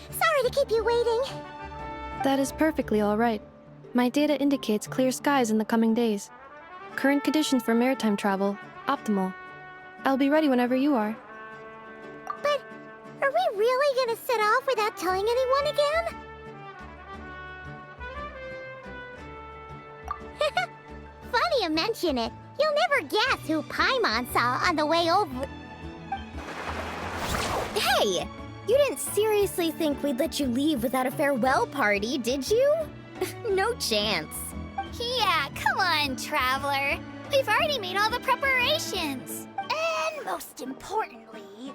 Sorry to keep you waiting. That is perfectly all right. My data indicates clear skies in the coming days. Current conditions for maritime travel, optimal. I'll be ready whenever you are. But are we really gonna set off without telling anyone again? Funny you mention it. You'll never guess who Paimon saw on the way over. Hey! You didn't seriously think we'd let you leave without a farewell party, did you? No chance. Yeah, come on, Traveler. We've already made all the preparations. And most importantly,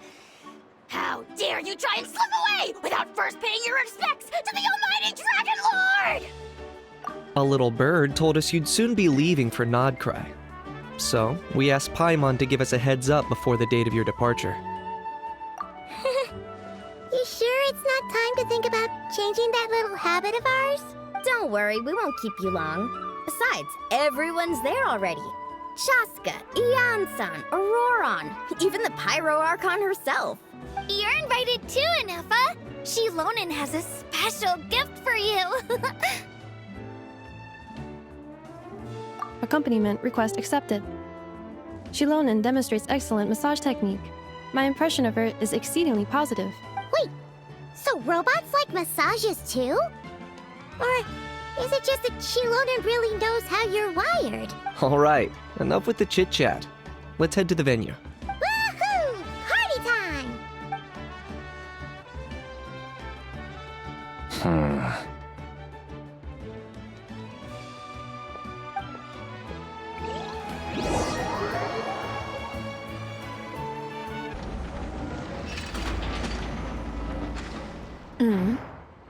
how dare you try and slip away without first paying your respects to the almighty Dragon Lord! A little bird told us you'd soon be leaving for Nodcry. So, we asked Paimon to give us a heads up before the date of your departure. You sure it's not time to think about changing that little habit of ours? Don't worry, we won't keep you long. Besides, everyone's there already. Shaska, Ian-san, Auroron, even the Pyro-Archon herself. You're invited too, Anefa. Shilonen has a special gift for you. Accompaniment request accepted. Shilonen demonstrates excellent massage technique. My impression of her is exceedingly positive. Wait, so robots like massages too? Or is it just that Shilonen really knows how you're wired? Alright, enough with the chit-chat. Let's head to the venue. Woohoo! Party time!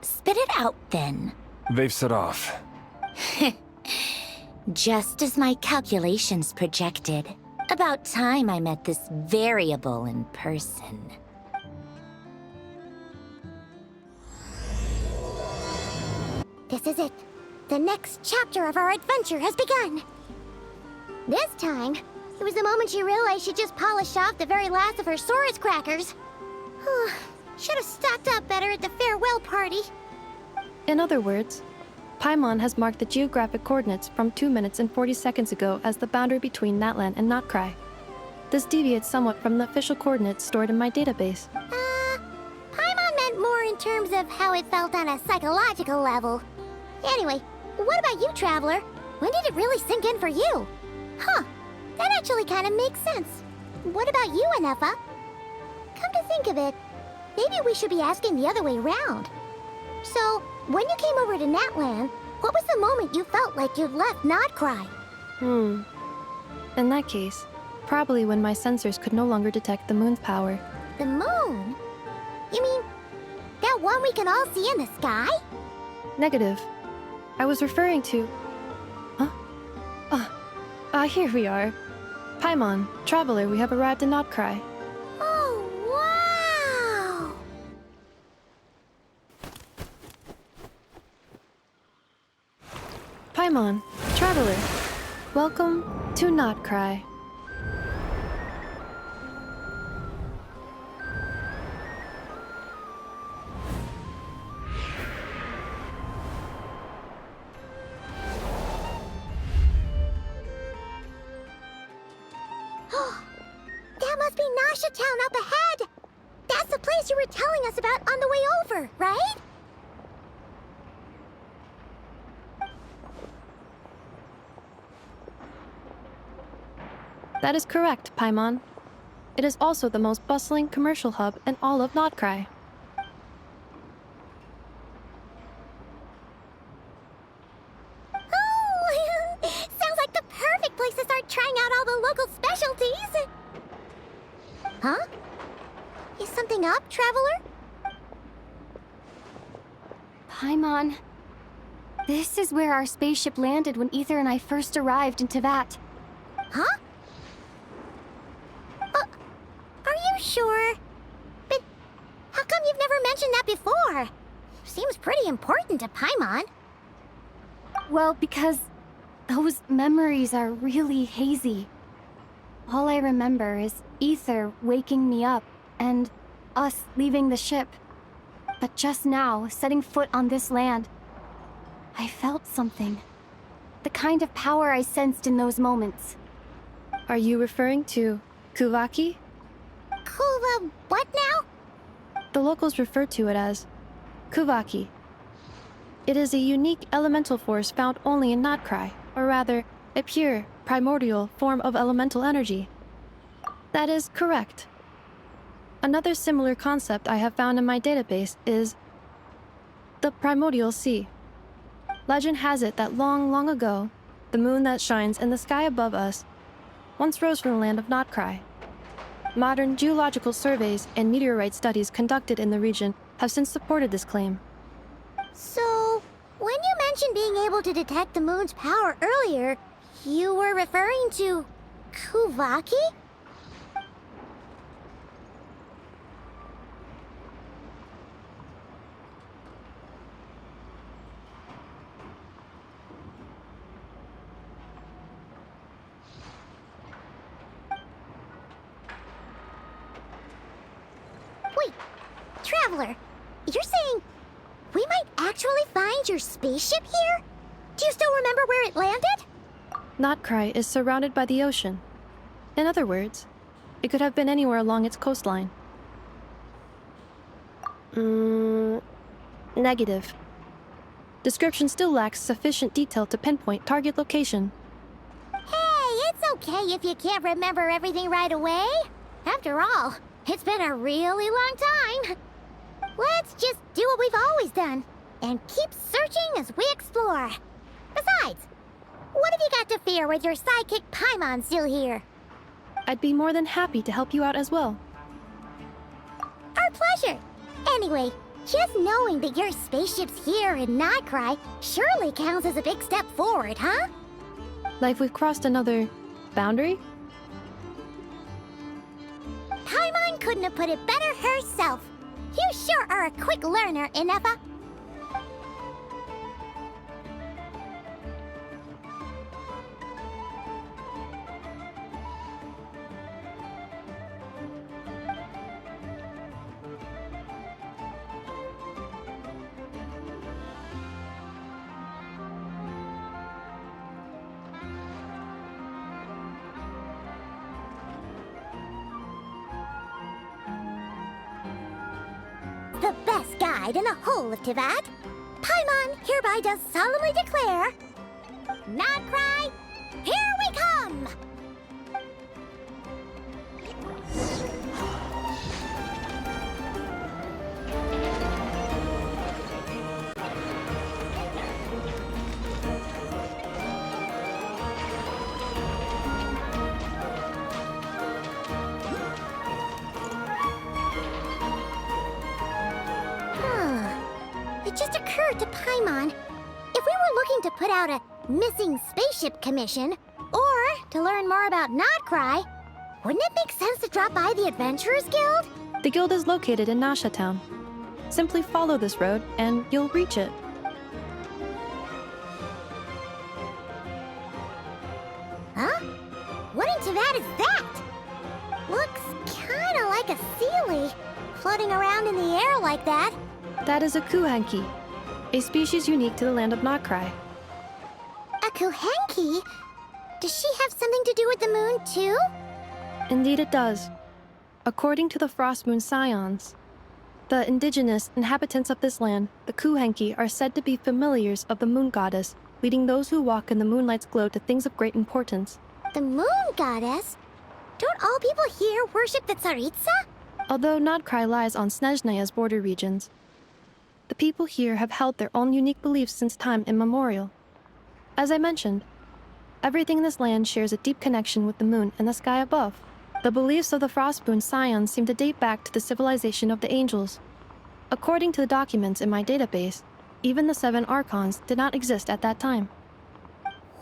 Spit it out, then. They've set off. Just as my calculations projected. About time I met this variable in person. This is it. The next chapter of our adventure has begun. This time, it was the moment she realized she just polished off the very last of her Saurus crackers. Should have stocked up better at the farewell party. In other words, Paimon has marked the geographic coordinates from 2 minutes and 40 seconds ago as the boundary between Natlan and Notcry. This deviates somewhat from the official coordinates stored in my database. Paimon meant more in terms of how it felt on a psychological level. Anyway, what about you, Traveler? When did it really sink in for you? Huh, that actually kind of makes sense. What about you, Anefa? Come to think of it, maybe we should be asking the other way around. So, when you came over to Natlan, what was the moment you felt like you'd left Nodcry? In that case, probably when my sensors could no longer detect the moon's power. The moon? You mean, that one we can all see in the sky? Negative. I was referring to... Here we are. Paimon, Traveler, we have arrived in Notcry. Oh, wow! Paimon, Traveler, welcome to Notcry. That must be Nasha Town up ahead! That's the place you were telling us about on the way over, right? That is correct, Paimon. It is also the most bustling commercial hub in all of Notcry. Oh, sounds like the perfect place to start trying out all the local specialties. Huh? Is something up, Traveler? Paimon. This is where our spaceship landed when Ether and I first arrived in Teyvat. Huh? Are you sure? But how come you've never mentioned that before? Seems pretty important to Paimon. Well, because those memories are really hazy. All I remember is Ether waking me up and us leaving the ship. But just now, setting foot on this land, I felt something. The kind of power I sensed in those moments. Are you referring to Kuvaki? Kuva, what now? The locals refer to it as Kuvaki. It is a unique elemental force found only in Notcry, or rather, a pure, primordial form of elemental energy. That is correct. Another similar concept I have found in my database is the primordial sea. Legend has it that long, long ago, the moon that shines in the sky above us once rose from the land of Notcry. Modern geological surveys and meteorite studies conducted in the region have since supported this claim. So, when you mentioned being able to detect the moon's power earlier, you were referring to Kuvaki? Wait, Traveler, you're saying we might actually find your spaceship here? Do you still remember where it landed? Notcry is surrounded by the ocean. In other words, it could have been anywhere along its coastline. Negative. Description still lacks sufficient detail to pinpoint target location. Hey, it's okay if you can't remember everything right away. After all, it's been a really long time. Let's just do what we've always done and keep searching as we explore. Besides, what have you got to fear with your sidekick Paimon still here? I'd be more than happy to help you out as well. Our pleasure. Anyway, just knowing that your spaceship's here in Notcry surely counts as a big step forward, huh? Like we've crossed another boundary? Paimon couldn't have put it better herself. You sure are a quick learner, Inefa. The best guide in the whole of Teyvat. Paimon hereby does solemnly declare, Notcry, here we come! It just occurred to Paimon, if we were looking to put out a missing spaceship commission, or to learn more about Notcry, wouldn't it make sense to drop by the Adventurers Guild? The guild is located in Nasha Town. Simply follow this road and you'll reach it. Huh? What in Teyvat is that? Looks kinda like a Sealy, floating around in the air like that. That is a Kuhanki, a species unique to the land of Notcry. A Kuhenki? Does she have something to do with the moon, too? Indeed it does. According to the Frost Moon Scions, the indigenous inhabitants of this land, the Kuhenki, are said to be familiars of the moon goddess, leading those who walk in the moonlight's glow to things of great importance. The moon goddess? Don't all people here worship the Tsaritsa? Although Notcry lies on Snezhnaya's border regions, the people here have held their own unique beliefs since time immemorial. As I mentioned, everything in this land shares a deep connection with the moon and the sky above. The beliefs of the Frostmoon Scions seem to date back to the civilization of the Angels. According to the documents in my database, even the 7 Archons did not exist at that time.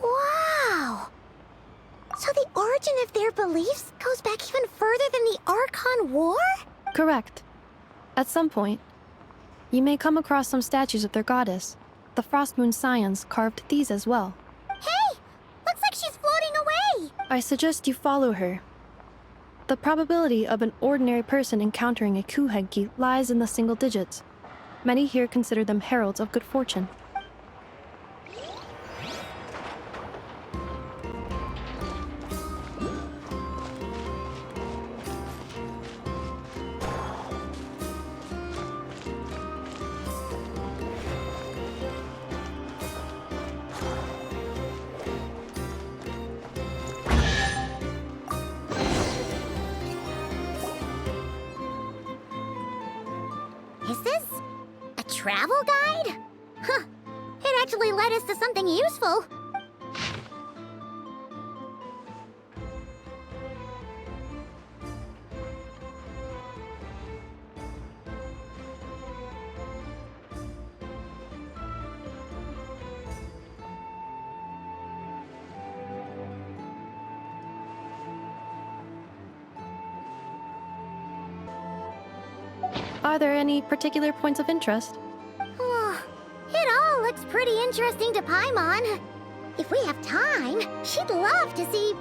Wow! So the origin of their beliefs goes back even further than the Archon War? Correct. At some point, you may come across some statues of their goddess. The Frostmoon Scions carved these as well. Hey! Looks like she's floating away! I suggest you follow her. The probability of an ordinary person encountering a Kuhenki lies in the single digits. Many here consider them heralds of good fortune. Is this a travel guide? Huh. It actually led us to something useful. Are there any particular points of interest? Oh, it all looks pretty interesting to Paimon. If we have time, she'd love to see,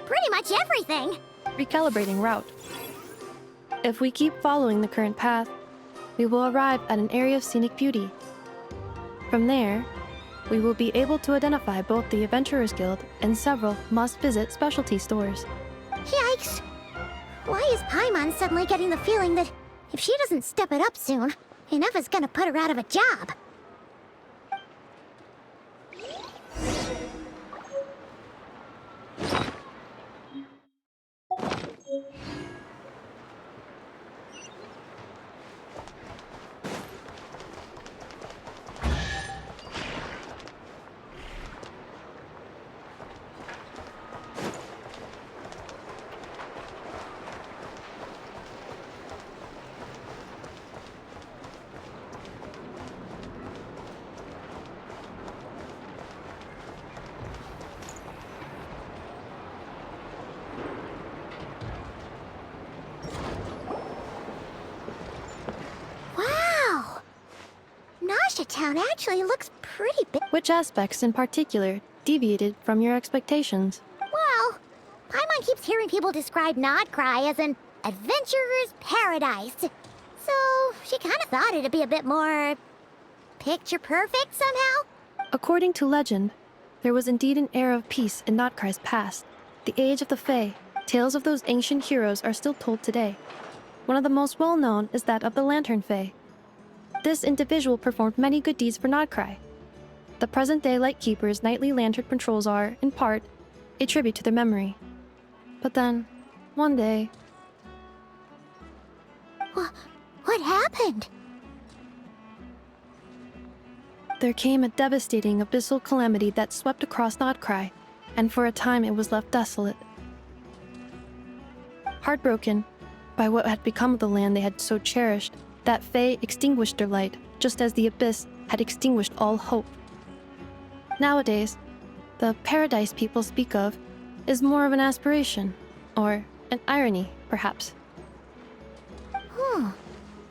pretty much everything. Recalibrating route. If we keep following the current path, we will arrive at an area of scenic beauty. From there, we will be able to identify both the Adventurers Guild and several must-visit specialty stores. Yikes! Why is Paimon suddenly getting the feeling that if she doesn't step it up soon, enough is gonna put her out of a job? Wow! Nasha Town actually looks pretty big. Which aspects in particular deviated from your expectations? Well, Paimon keeps hearing people describe Nodcry as an adventurer's paradise. So she kind of thought it'd be a bit more picture perfect somehow. According to legend, there was indeed an era of peace in Notcry's past, the age of the Fae. Tales of those ancient heroes are still told today. One of the most well-known is that of the Lantern Fae. This individual performed many good deeds for Nodcry. The present-day Lightkeeper's nightly lantern patrols are, in part, a tribute to their memory. But then, one day, What happened? there came a devastating abyssal calamity that swept across Nodcry, and for a time it was left desolate. Heartbroken by what had become of the land they had so cherished, that Fae extinguished their light, just as the abyss had extinguished all hope. Nowadays, the paradise people speak of is more of an aspiration, or an irony, perhaps.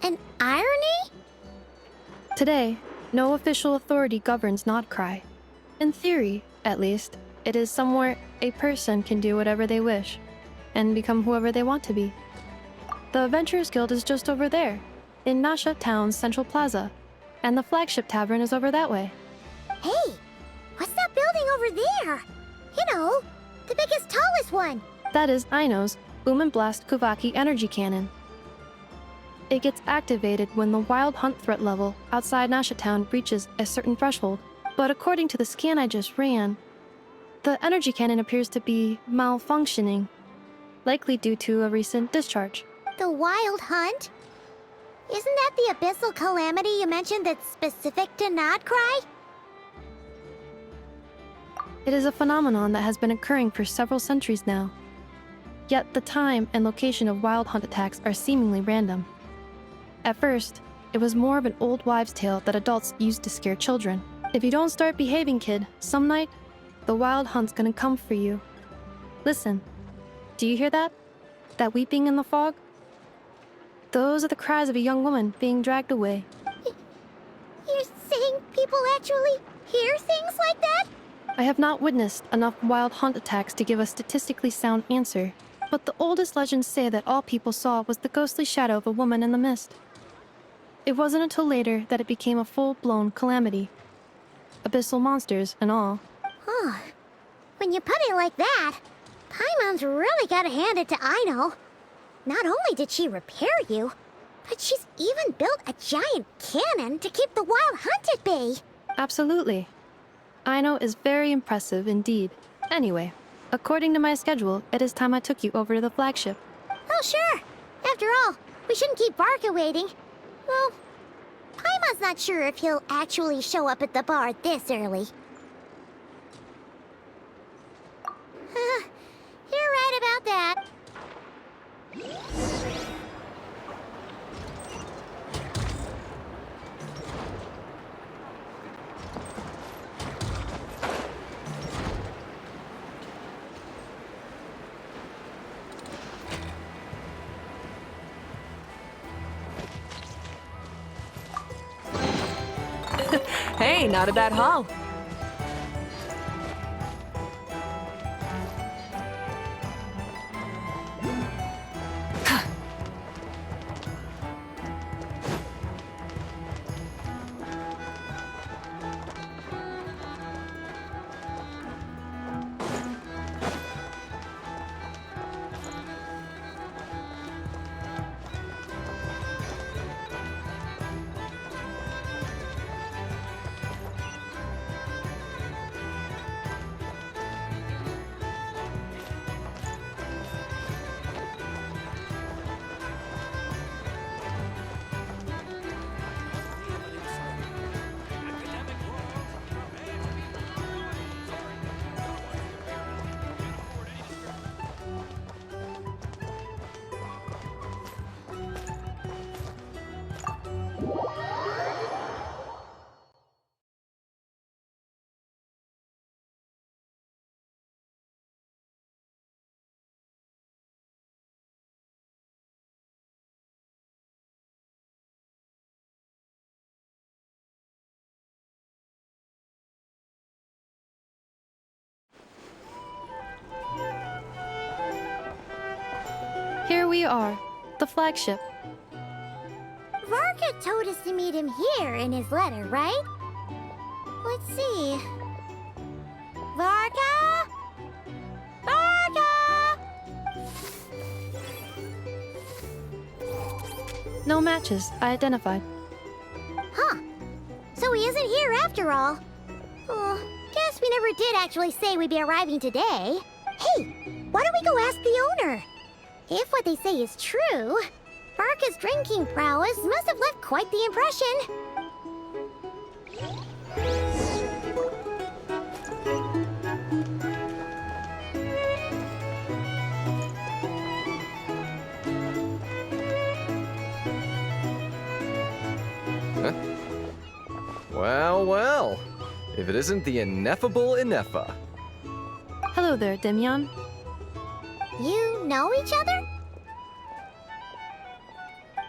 An irony? Today, no official authority governs Nodcry. In theory, at least, it is somewhere a person can do whatever they wish, and become whoever they want to be. The Adventurers Guild is just over there, in Nasha Town's Central Plaza, and the flagship tavern is over that way. Hey, what's that building over there? You know, the biggest, tallest one. That is Aino's Boom and Blast Kuvaki energy cannon. It gets activated when the wild hunt threat level outside Nasha Town reaches a certain threshold, but according to the scan I just ran, the energy cannon appears to be malfunctioning, likely due to a recent discharge. The wild hunt? Isn't that the abyssal calamity you mentioned that's specific to Nodcry? It is a phenomenon that has been occurring for several centuries now. Yet the time and location of wild hunt attacks are seemingly random. At first, it was more of an old wives' tale that adults used to scare children. If you don't start behaving, kid, some night, the wild hunt's gonna come for you. Listen, do you hear that? That weeping in the fog? Those are the cries of a young woman being dragged away. You're saying people actually hear things like that? I have not witnessed enough wild hunt attacks to give a statistically sound answer, but the oldest legends say that all people saw was the ghostly shadow of a woman in the mist. It wasn't until later that it became a full-blown calamity. Abyssal monsters and all. Oh, when you put it like that, Paimon's really gotta hand it to Aino. Not only did she repair you, but she's even built a giant cannon to keep the wild hunt at bay. Absolutely. Aino is very impressive indeed. Anyway, according to my schedule, it is time I took you over to the flagship. Oh, sure. After all, we shouldn't keep Varka waiting. Well, Paimon's not sure if he'll actually show up at the bar this early. You're right about that. Hey, not a bad haul. Here we are, the flagship. Varka told us to meet him here in his letter, right? Let's see. Varka? Varka! No matches, I identified. Huh. So he isn't here after all. Oh, guess we never did actually say we'd be arriving today. Hey, why don't we go ask the owner? If what they say is true, Varka's drinking prowess must have left quite the impression. Well, well. If it isn't the ineffable Inefa. Hello there, Demian. You know each other?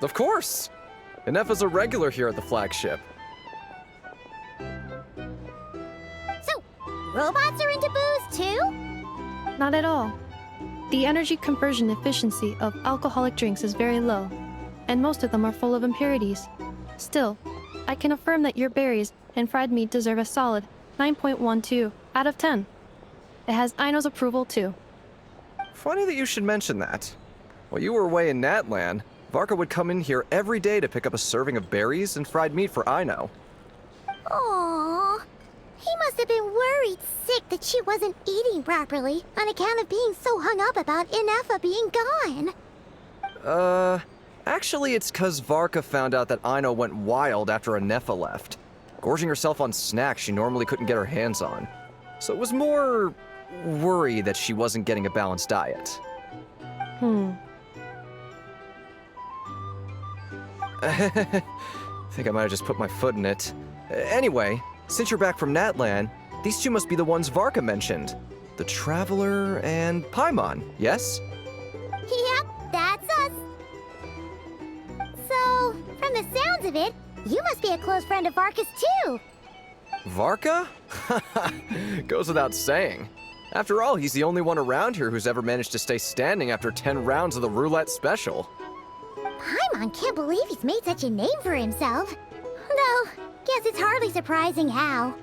Of course! Inefa's a regular here at the flagship. So, robots are into booze too? Not at all. The energy conversion efficiency of alcoholic drinks is very low, and most of them are full of impurities. Still, I can affirm that your berries and fried meat deserve a solid 9.12 out of 10. It has Aino's approval too. Funny that you should mention that. While you were away in Natlan, Varka would come in here every day to pick up a serving of berries and fried meat for Aino. Aww. He must have been worried sick that she wasn't eating properly on account of being so hung up about Inefa being gone. Actually it's 'cause Varka found out that Aino went wild after Inefa left, gorging herself on snacks she normally couldn't get her hands on. So it was more worry that she wasn't getting a balanced diet. Think I might have just put my foot in it. Anyway, since you're back from Natlan, these two must be the ones Varka mentioned. The Traveler and Paimon, yes? Yep, that's us. So, from the sounds of it, you must be a close friend of Varka's too. Varka? Goes without saying. After all, he's the only one around here who's ever managed to stay standing after 10 rounds of the roulette special. Paimon can't believe he's made such a name for himself. Though, guess it's hardly surprising how.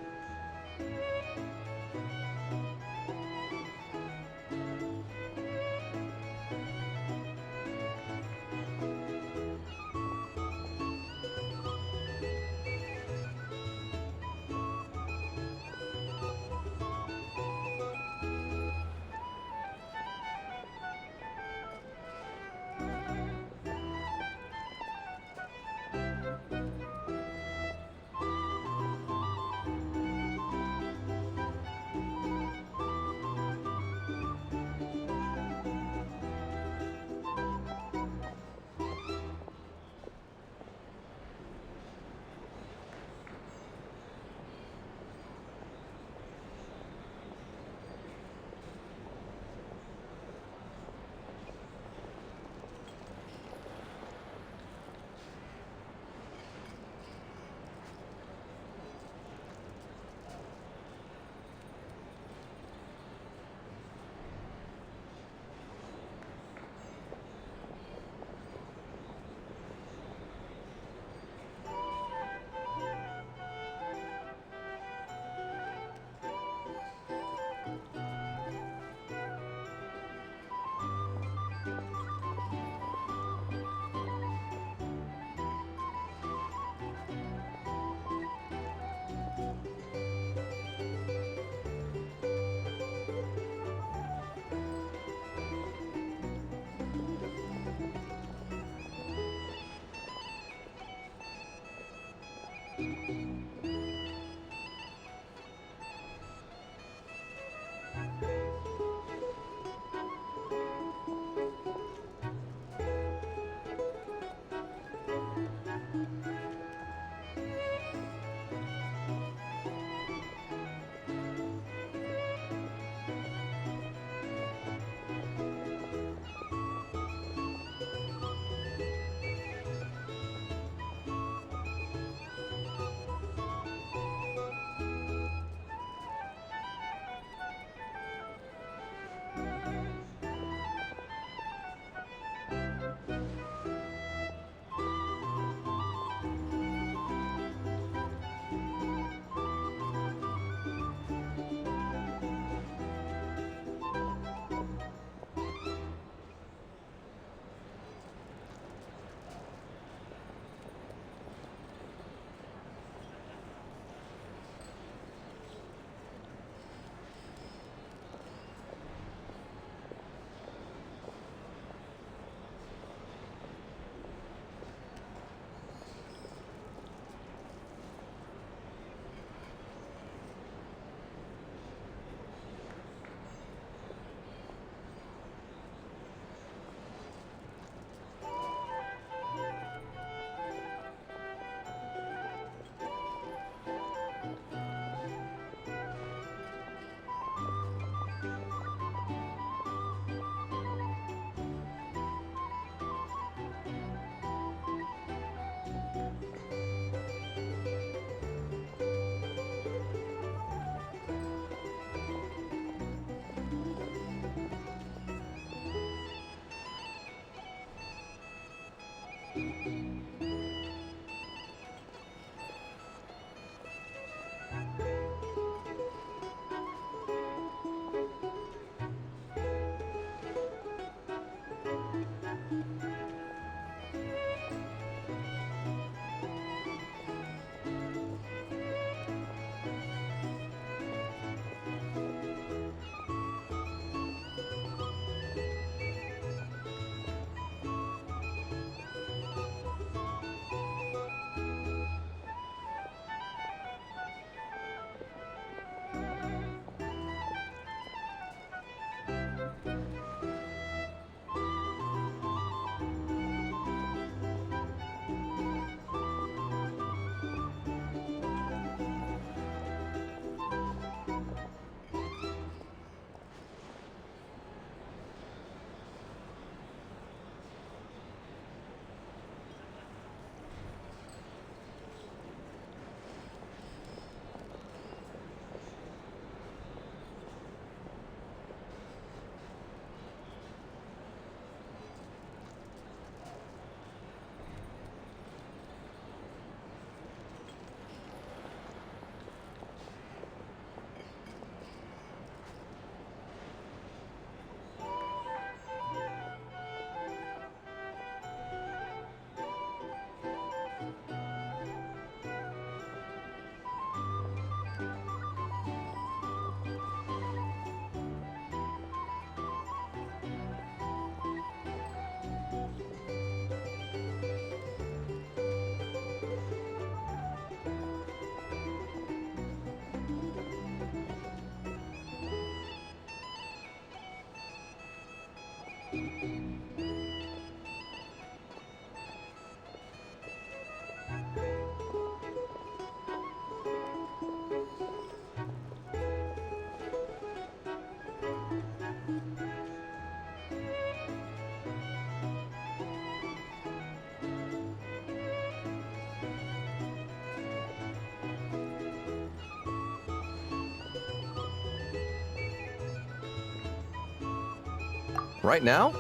Right now?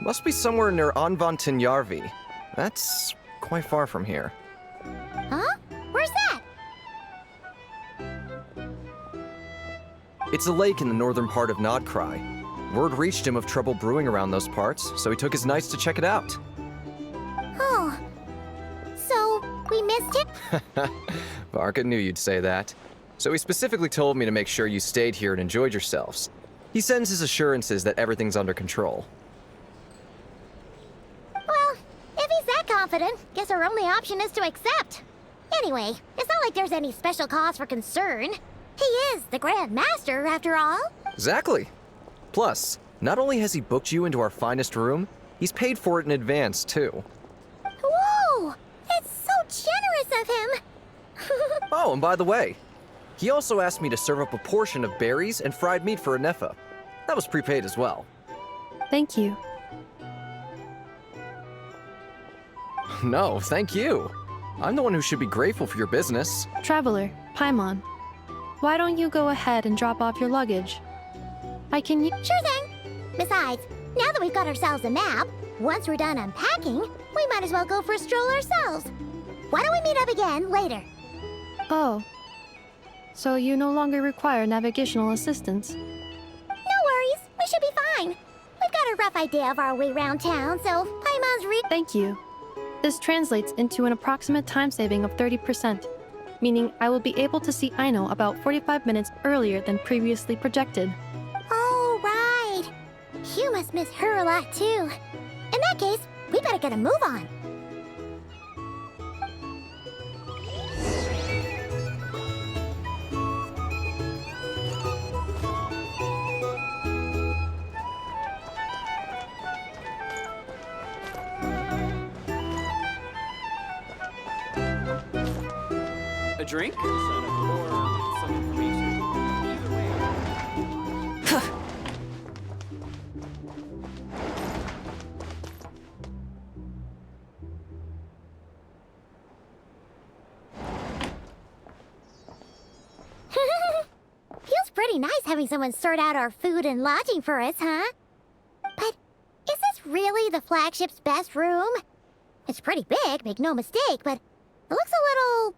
Must be somewhere near Anvantinjarvi. That's quite far from here. Huh? Where's that? It's a lake in the northern part of Nodkrai. Word reached him of trouble brewing around those parts, so he took his knights to check it out. Oh. So, we missed it? Varka knew you'd say that. So he specifically told me to make sure you stayed here and enjoyed yourselves. He sends his assurances that everything's under control. Well, if he's that confident, guess our only option is to accept. Anyway, it's not like there's any special cause for concern. He is the Grand Master, after all. Exactly. Plus, not only has he booked you into our finest room, he's paid for it in advance, too. Whoa! It's so generous of him! Oh, and by the way, he also asked me to serve up a portion of berries and fried meat for Anefa. That was prepaid as well. Thank you. No, thank you. I'm the one who should be grateful for your business. Traveler, Paimon, why don't you go ahead and drop off your luggage? I can Sure thing! Besides, now that we've got ourselves a map, once we're done unpacking, we might as well go for a stroll ourselves. Why don't we meet up again later? Oh. So you no longer require navigational assistance? No worries, we should be fine. We've got a rough idea of our way around town, so Paimon's Thank you. This translates into an approximate time saving of 30%, meaning I will be able to see Aino about 45 minutes earlier than previously projected. Oh, right. You must miss her a lot, too. In that case, we better get a move on. A drink? Or some information? Either way. Feels pretty nice having someone sort out our food and lodging for us, huh? But is this really the flagship's best room? It's pretty big, make no mistake, but it looks a little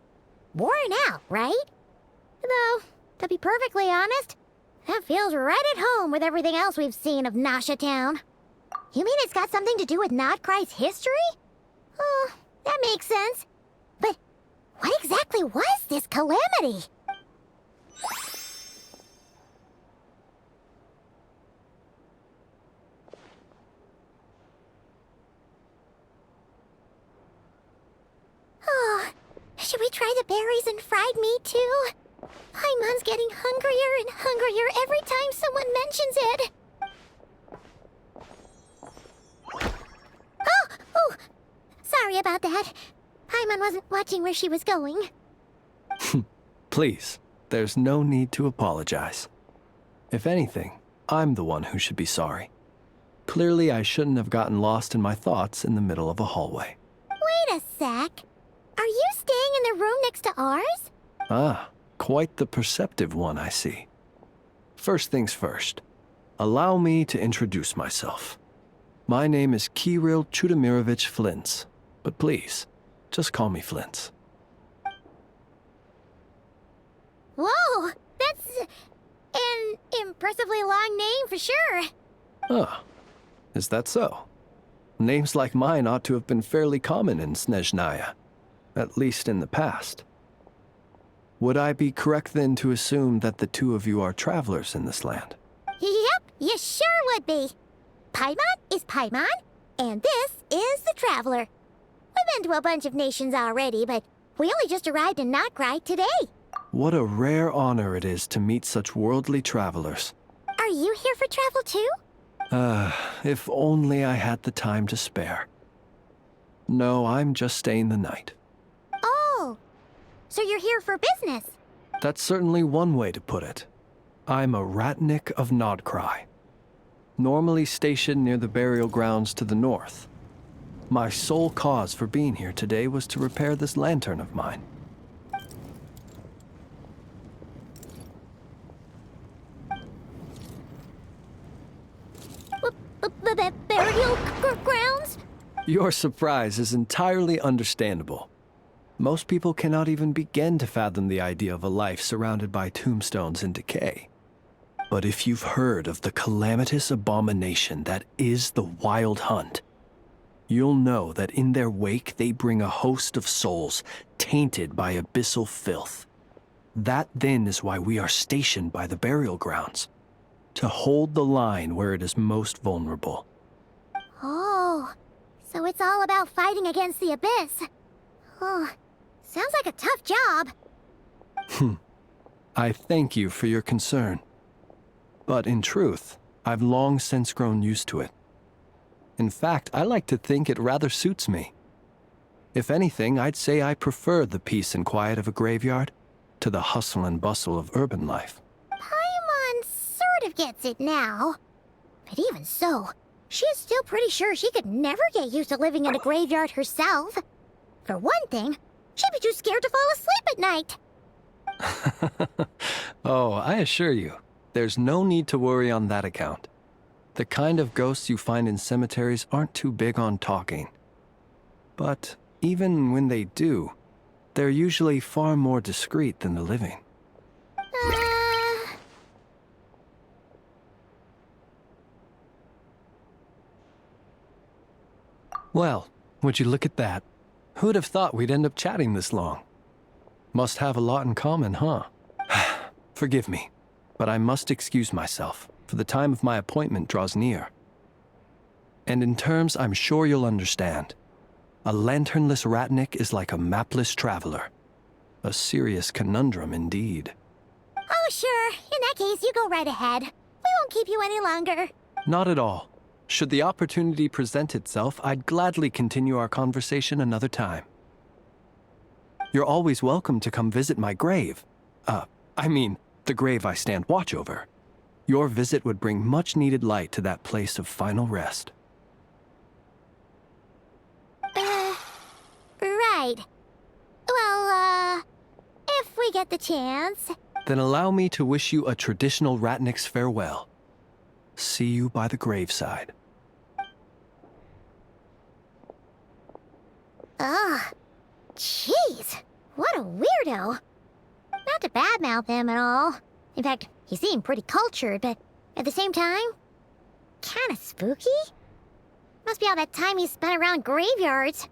worn out, right? Though, to be perfectly honest, that feels right at home with everything else we've seen of Nasha Town. You mean it's got something to do with Nodkrai's history? Oh, that makes sense. But what exactly was this calamity? Oh, should we try the berries and fried meat too? Paimon's getting hungrier and hungrier every time someone mentions it. Oh, sorry about that. Paimon wasn't watching where she was going. Please, there's no need to apologize. If anything, I'm the one who should be sorry. Clearly, I shouldn't have gotten lost in my thoughts in the middle of a hallway. Wait a sec. Are you staying in the room next to ours? Ah, quite the perceptive one, I see. First things first, allow me to introduce myself. My name is Kirill Chudamirovich Flintz, but please, just call me Flintz. Whoa, that's an impressively long name for sure. Ah, is that so? Names like mine ought to have been fairly common in Snezhnaya, at least in the past. Would I be correct then to assume that the two of you are travelers in this land? Yep, you sure would be. Paimon is Paimon, and this is the Traveler. We've been to a bunch of nations already, but we only just arrived in Nodkrai today. What a rare honor it is to meet such worldly travelers. Are you here for travel too? If only I had the time to spare. No, I'm just staying the night. Oh, so you're here for business? That's certainly one way to put it. I'm a Ratnik of Nodcry, normally stationed near the burial grounds to the north. My sole cause for being here today was to repair this lantern of mine. Burial grounds? Your surprise is entirely understandable. Most people cannot even begin to fathom the idea of a life surrounded by tombstones and decay. But if you've heard of the calamitous abomination that is the Wild Hunt, you'll know that in their wake they bring a host of souls tainted by abyssal filth. That then is why we are stationed by the burial grounds, to hold the line where it is most vulnerable. Oh, so it's all about fighting against the abyss. Oh, sounds like a tough job. I thank you for your concern. But in truth, I've long since grown used to it. In fact, I like to think it rather suits me. If anything, I'd say I prefer the peace and quiet of a graveyard to the hustle and bustle of urban life. Paimon sort of gets it now. But even so, she is still pretty sure she could never get used to living in a graveyard herself. For one thing, she'd be too scared to fall asleep at night. Oh, I assure you, there's no need to worry on that account. The kind of ghosts you find in cemeteries aren't too big on talking. But even when they do, they're usually far more discreet than the living. Well, would you look at that? Who'd have thought we'd end up chatting this long? Must have a lot in common, huh? Forgive me, but I must excuse myself, for the time of my appointment draws near. And in terms I'm sure you'll understand, a lanternless Ratnik is like a mapless traveler. A serious conundrum indeed. Oh, sure. In that case, you go right ahead. We won't keep you any longer. Not at all. Should the opportunity present itself, I'd gladly continue our conversation another time. You're always welcome to come visit my grave. The grave I stand watch over. Your visit would bring much-needed light to that place of final rest. Right. Well, if we get the chance. Then allow me to wish you a traditional Ratnik's farewell. See you by the graveside. Ugh. Jeez. What a weirdo. Not to badmouth him at all. In fact, he seemed pretty cultured, but at the same time, kinda spooky? Must be all that time he spent around graveyards.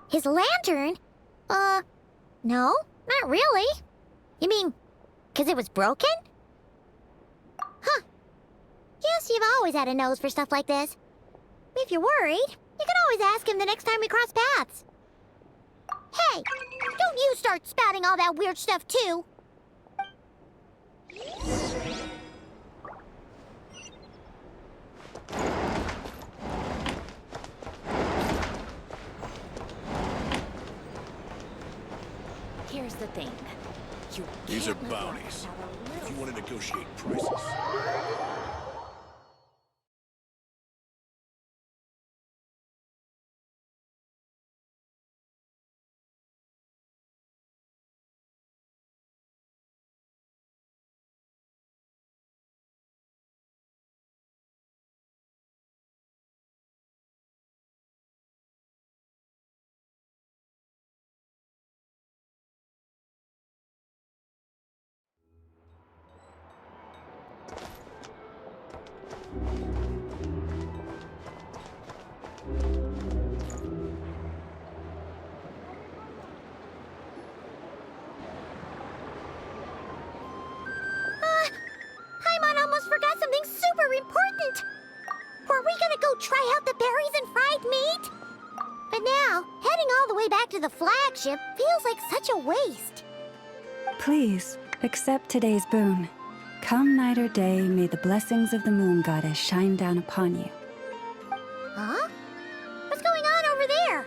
His lantern? No, not really. You mean, 'cause it was broken? Huh. Guess you've always had a nose for stuff like this. If you're worried, you can always ask him the next time we cross paths. Hey, don't you start spouting all that weird stuff too. Here's the thing. These are bounties. If you want to negotiate prices. all the way back to the flagship feels like such a waste. Please, accept today's boon. Come night or day, may the blessings of the moon goddess shine down upon you. Huh? What's going on over there?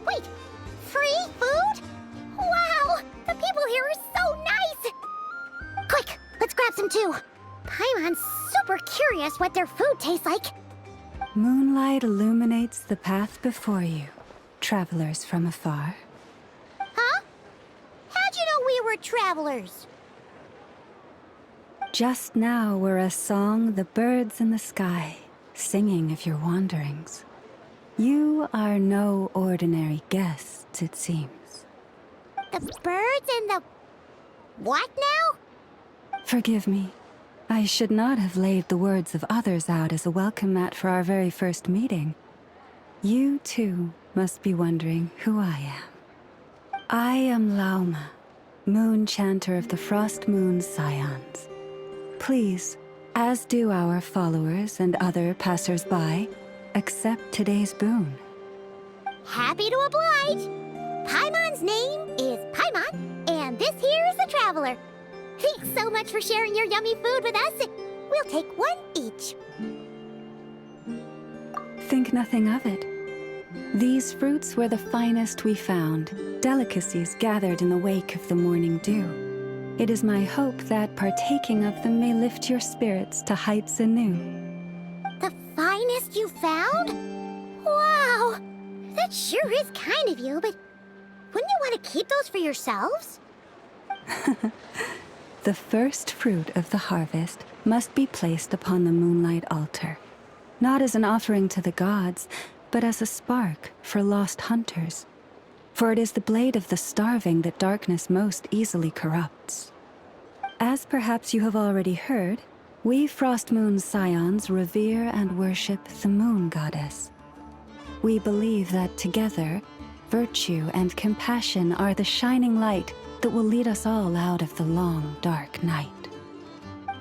Wait! Free food? Wow! The people here are so nice! Quick! Let's grab some too! Paimon's super curious what their food tastes like. Moonlight illuminates the path before you, travelers from afar. Huh? How'd you know we were travelers? Just now were a song the birds in the sky, singing of your wanderings. You are no ordinary guests, it seems. The birds and the... what now? Forgive me. I should not have laid the words of others out as a welcome mat for our very first meeting. You, too, must be wondering who I am. I am Lauma, moon chanter of the Frost Moon's Scions. Please, as do our followers and other passers-by, accept today's boon. Happy to oblige! Paimon's name is Paimon, and this here is the Traveler. Thanks so much for sharing your yummy food with us. We'll take one each. Think nothing of it. These fruits were the finest we found, delicacies gathered in the wake of the morning dew. It is my hope that partaking of them may lift your spirits to heights anew. The finest you found? Wow! That sure is kind of you, but wouldn't you want to keep those for yourselves? The first fruit of the harvest must be placed upon the moonlight altar, not as an offering to the gods, but as a spark for lost hunters. For it is the blade of the starving that darkness most easily corrupts. As perhaps you have already heard, we Frost Moon's Scions revere and worship the moon goddess. We believe that together, virtue and compassion are the shining light that will lead us all out of the long, dark night.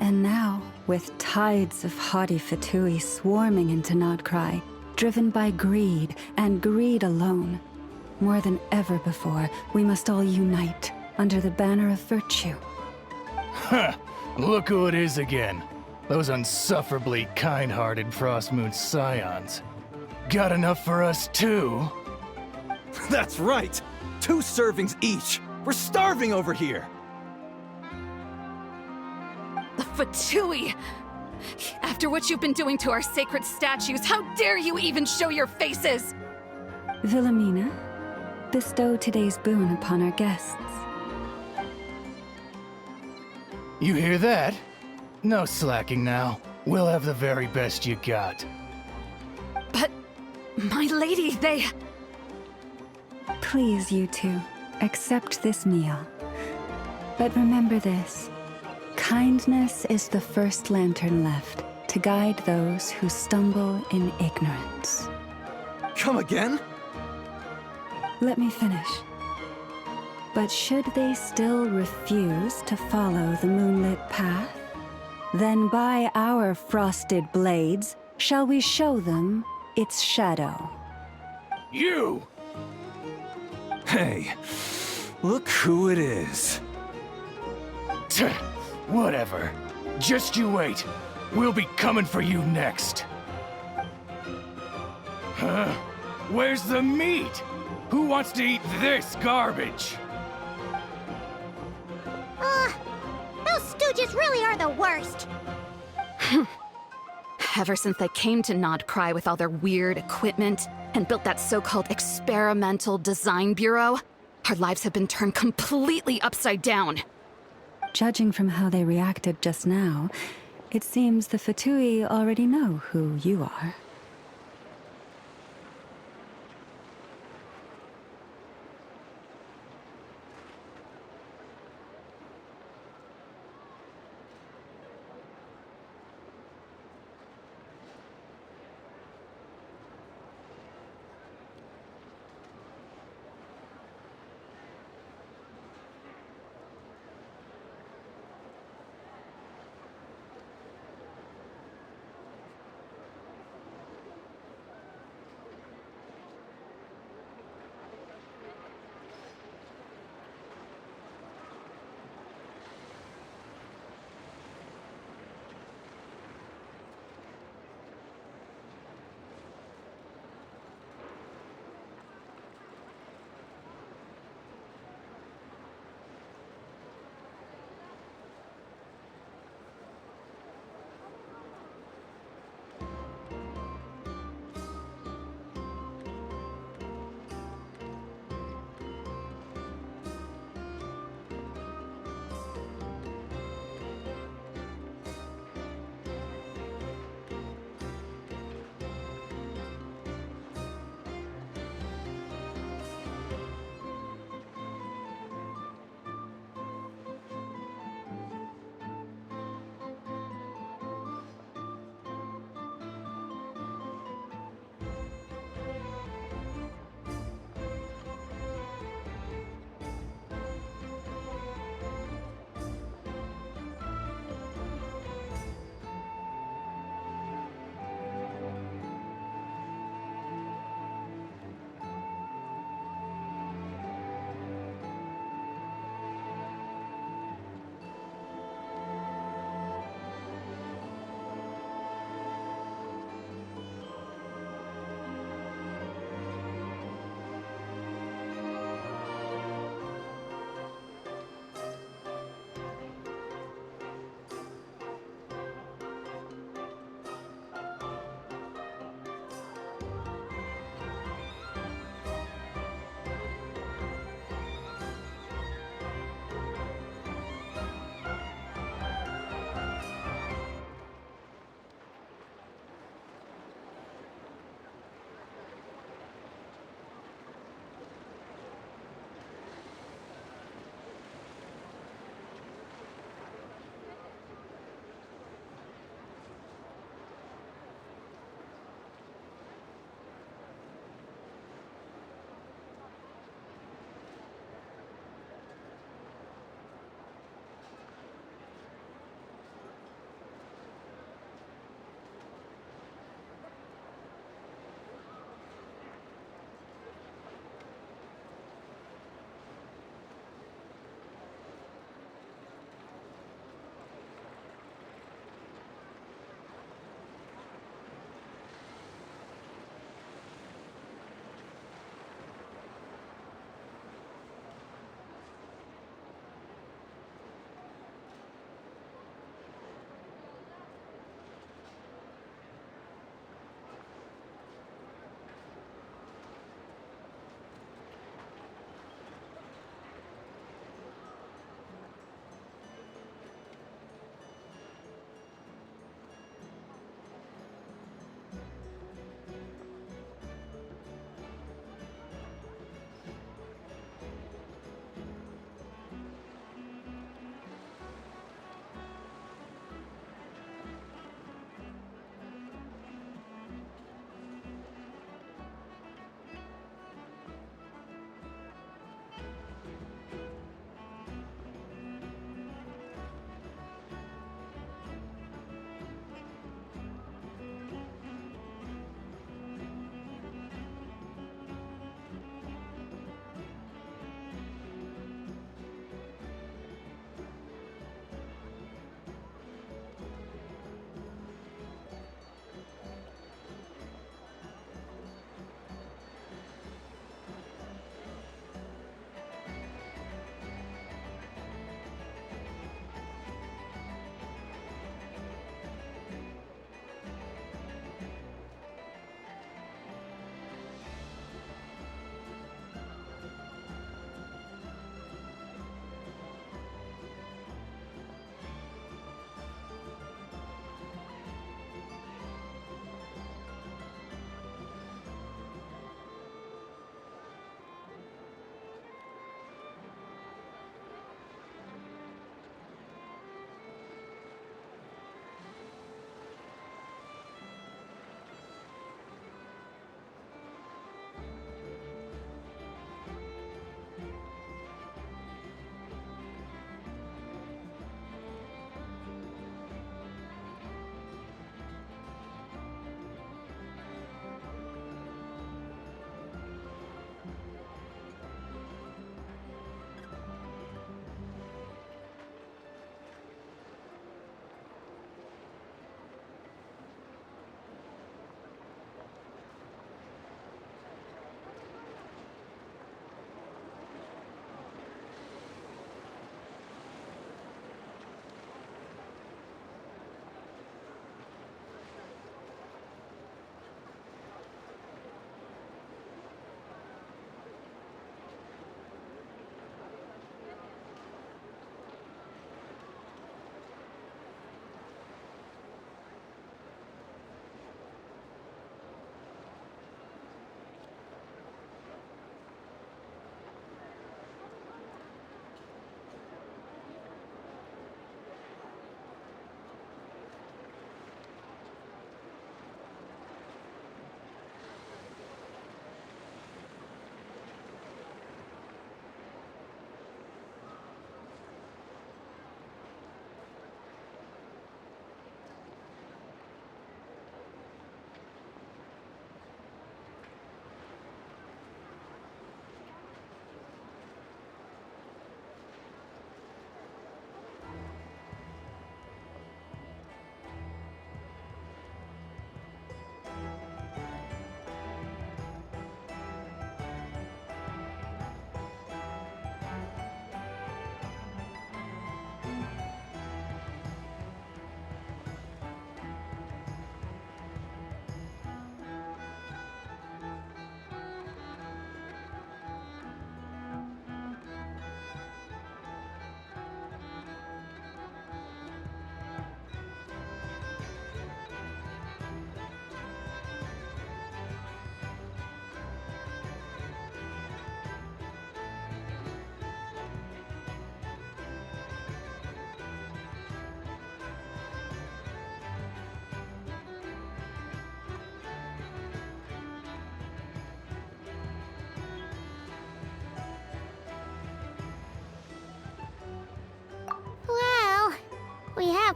And now, with tides of haughty Fatui swarming into Nodcry, driven by greed and greed alone, more than ever before, we must all unite under the banner of virtue. Huh! Look who it is again. Those unsufferably kind-hearted Frost Moon Scions. Got enough for us too? That's right! 2 servings each! We're starving over here! The Fatui! After what you've been doing to our sacred statues, how dare you even show your faces! Wilhelmina, bestow today's boon upon our guests. You hear that? No slacking now. We'll have the very best you got. But, my lady, they... Please, you two, accept this meal. But remember this. Kindness is the first lantern left to guide those who stumble in ignorance. Come again? Let me finish. But should they still refuse to follow the moonlit path, then by our frosted blades shall we show them its shadow. You! Hey, look who it is. Tch, whatever. Just you wait. We'll be coming for you next. Huh? Where's the meat? Who wants to eat this garbage? Those stooges really are the worst. Ever since they came to Nodcry with all their weird equipment and built that so-called experimental design bureau, our lives have been turned completely upside down. Judging from how they reacted just now, it seems the Fatui already know who you are.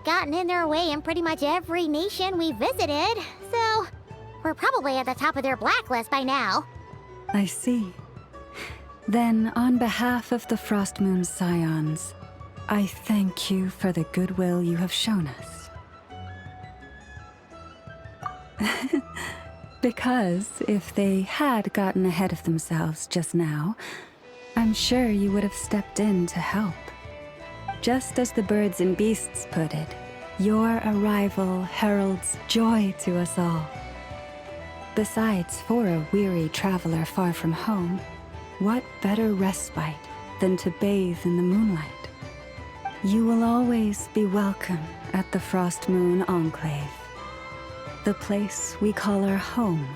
have gotten in their way in pretty much every nation we visited, so we're probably at the top of their blacklist by now. I see. Then, on behalf of the Frost Moon Scions, I thank you for the goodwill you have shown us. Because if they had gotten ahead of themselves just now, I'm sure you would have stepped in to help. Just as the birds and beasts put it, your arrival heralds joy to us all. Besides, for a weary traveler far from home, what better respite than to bathe in the moonlight? You will always be welcome at the Frost Moon Enclave, the place we call our home.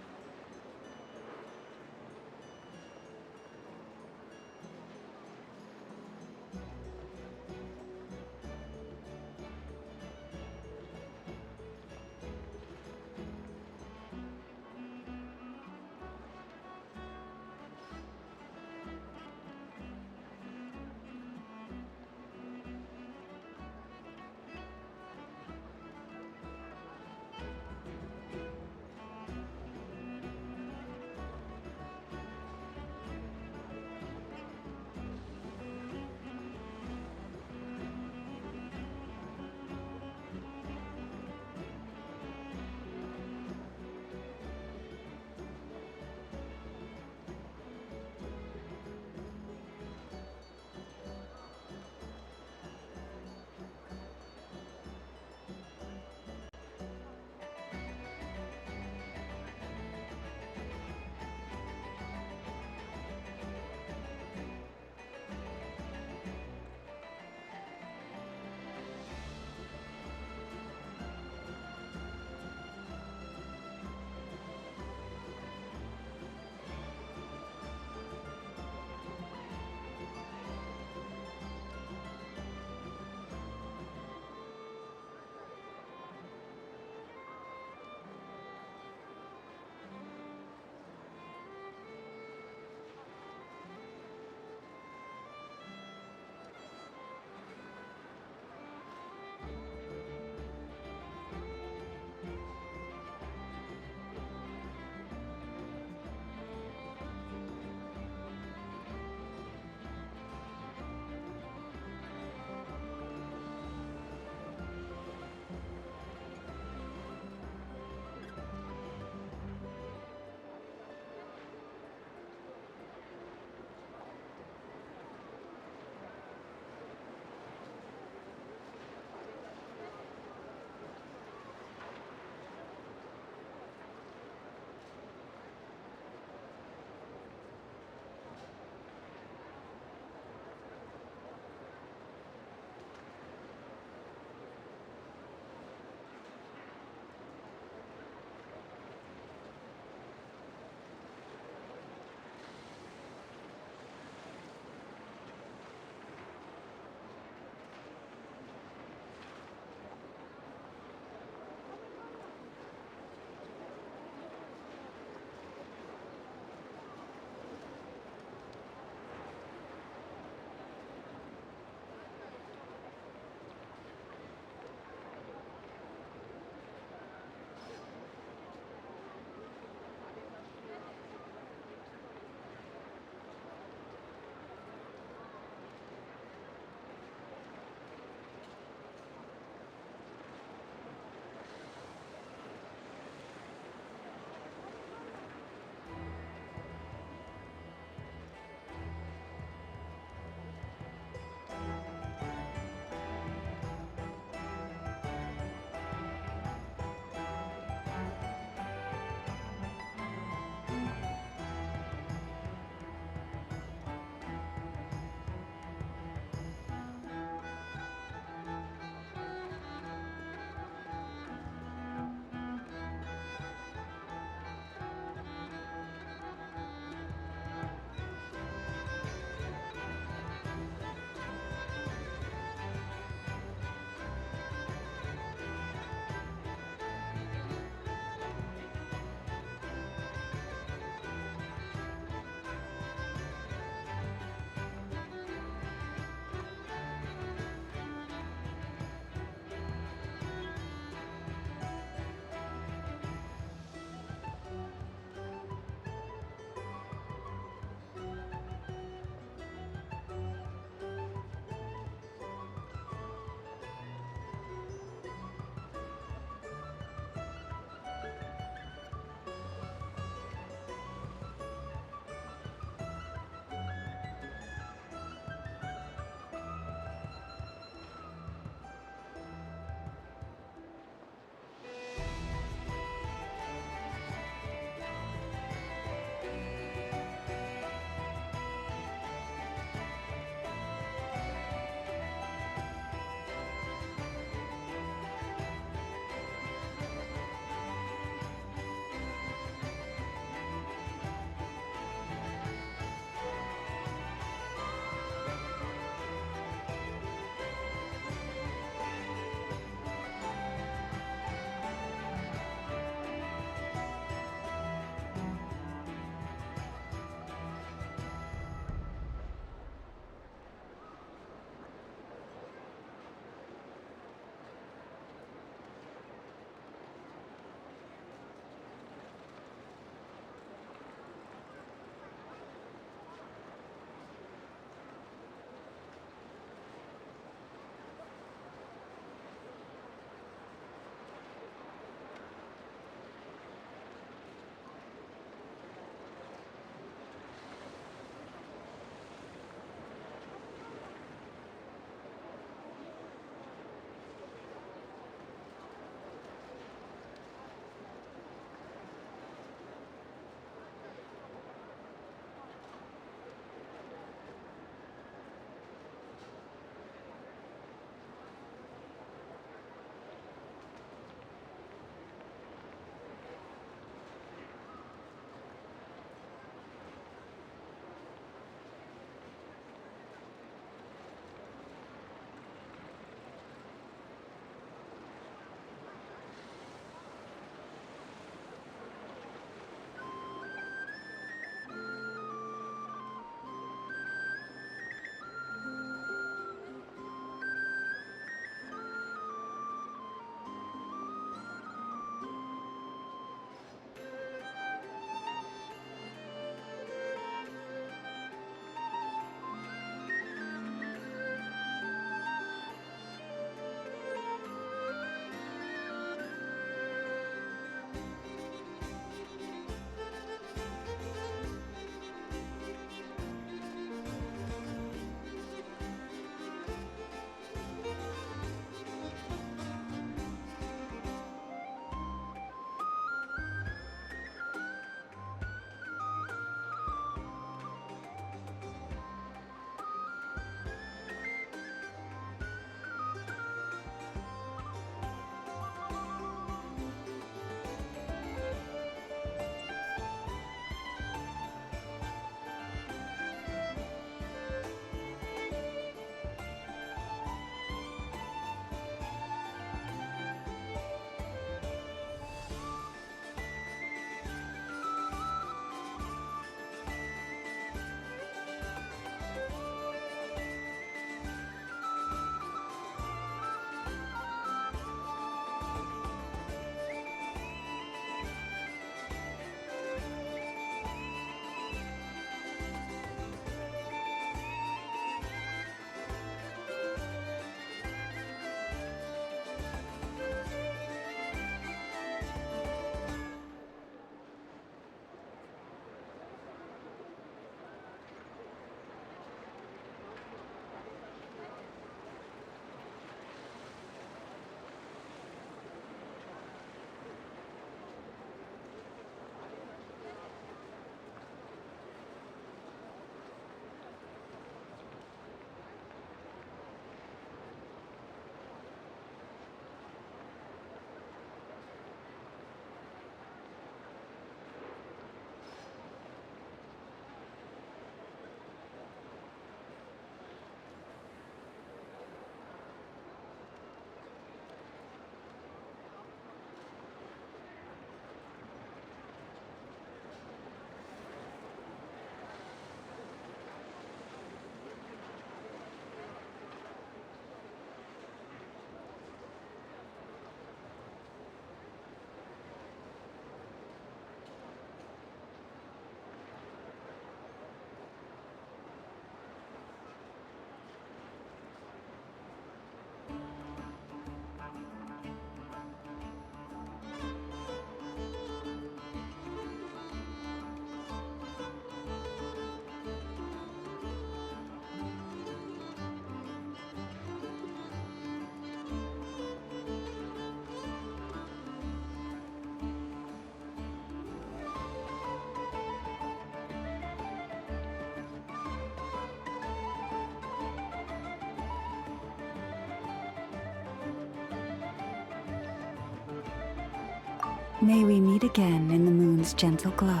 May we meet again in the moon's gentle glow.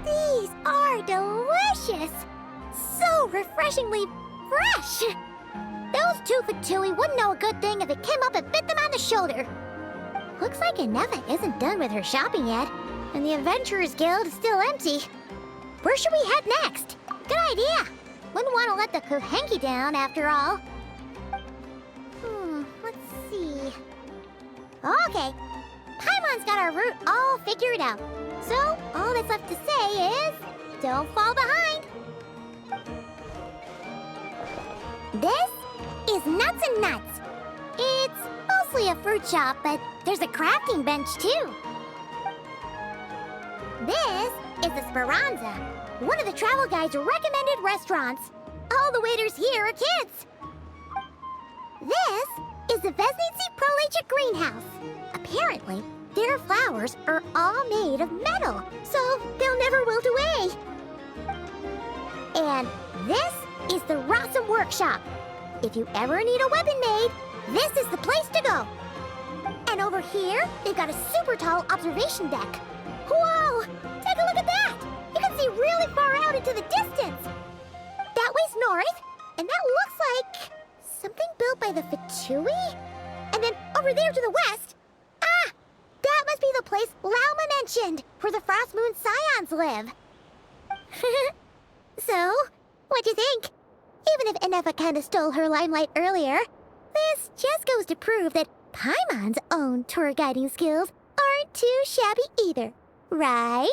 These are delicious! So refreshingly fresh! Those two for Tui wouldn't know a good thing if it came up and bit them on the shoulder. Looks like Ineva isn't done with her shopping yet, and the Adventurers Guild is still empty. Where should we head next? Good idea! Wouldn't want to let the Kuhenki down, after all. Let's see. Okay, Paimon's got our route all figured out. So, all that's left to say is, don't fall behind. This is Nuts and Nuts. It's mostly a fruit shop, but there's a crafting bench too. This is the Speranza, one of the travel guide's recommended restaurants. All the waiters here are kids. This is the Vesnitsi Prolicha greenhouse. Apparently, their flowers are all made of metal, so they'll never wilt away. And this is the Rossum Workshop. If you ever need a weapon made, this is the place to go. And over here, they've got a super tall observation deck. Whoa! Take a look at that! You can see really far out into the distance. That way's north, and that looks like something built by the Fatui? And then over there to the west, that must be the place Lauma mentioned, where the Frost Moon Scions live. So, what'd you think? Even if Ineva kinda stole her limelight earlier, this just goes to prove that Paimon's own tour guiding skills aren't too shabby either, right?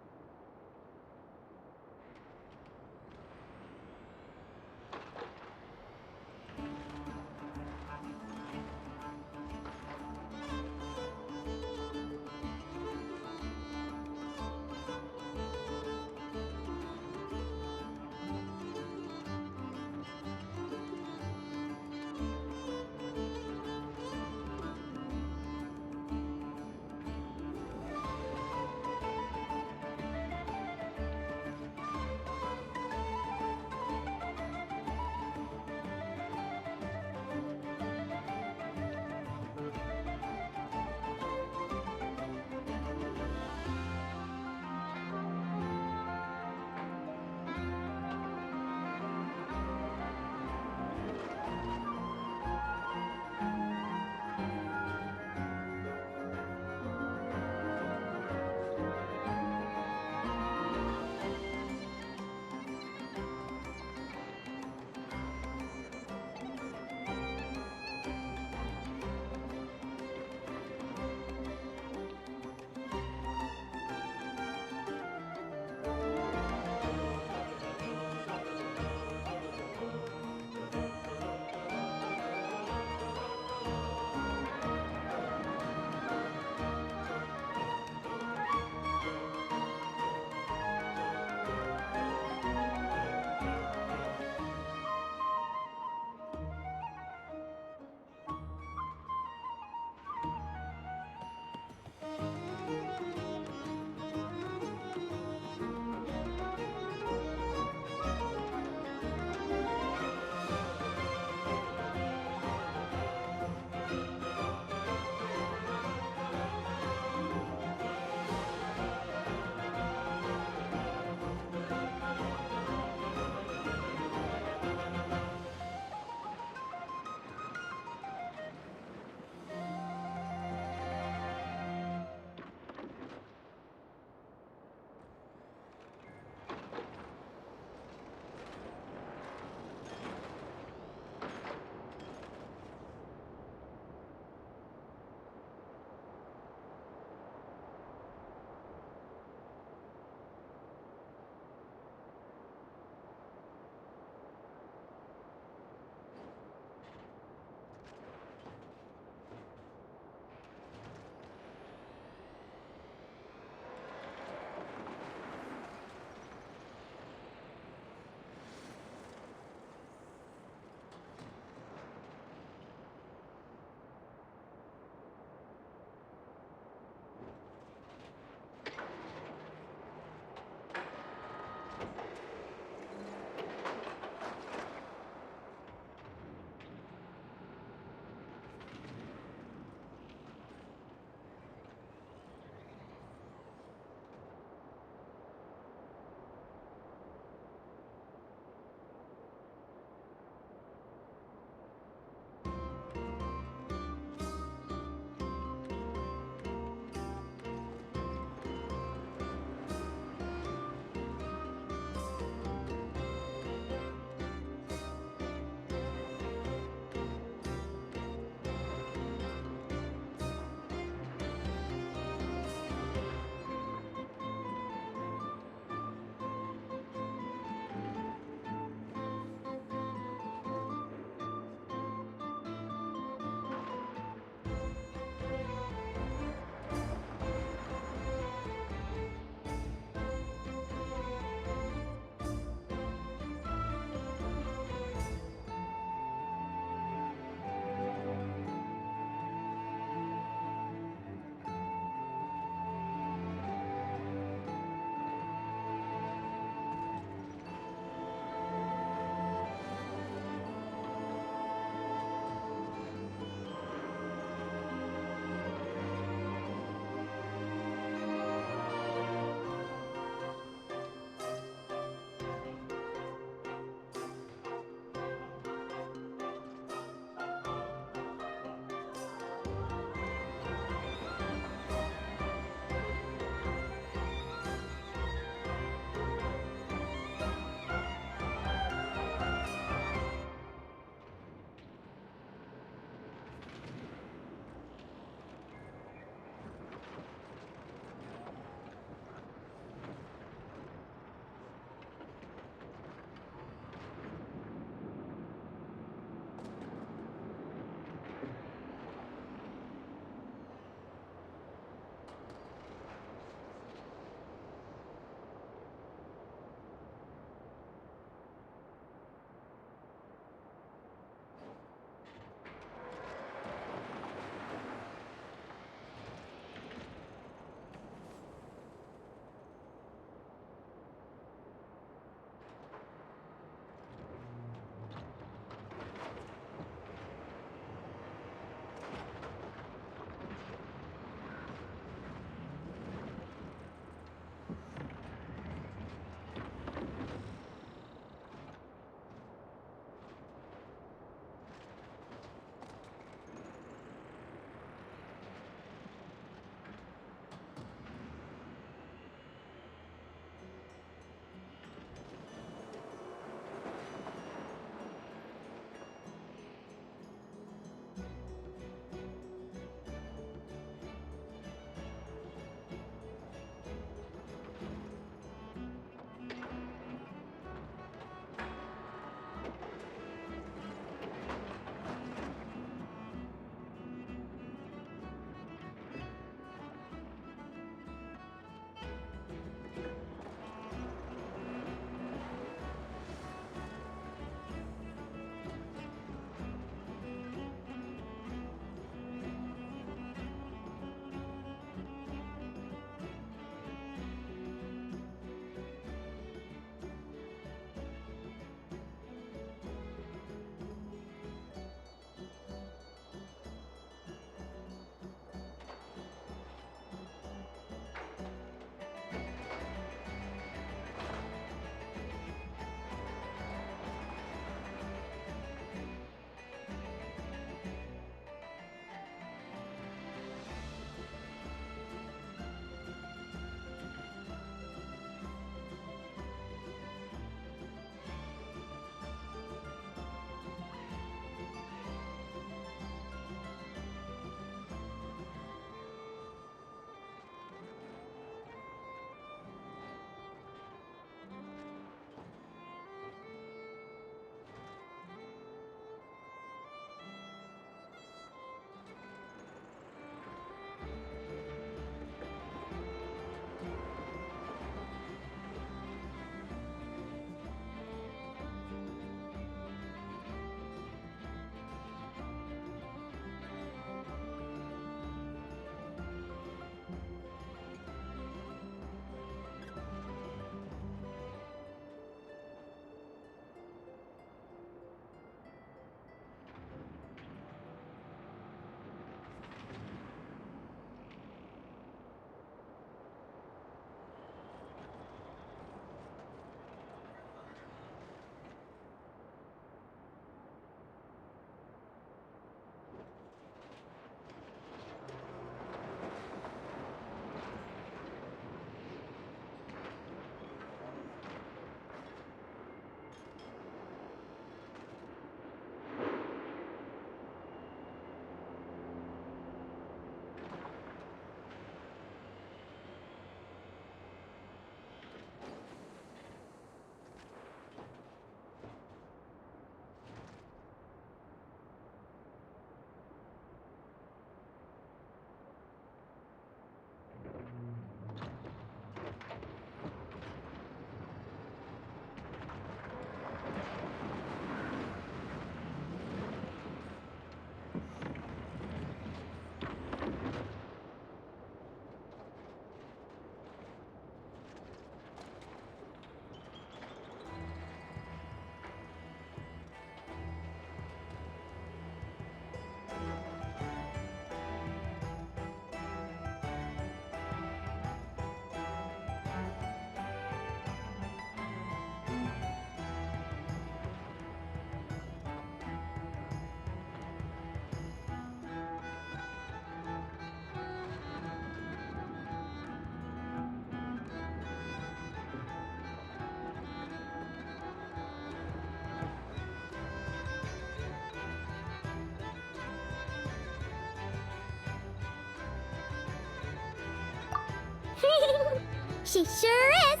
She sure is.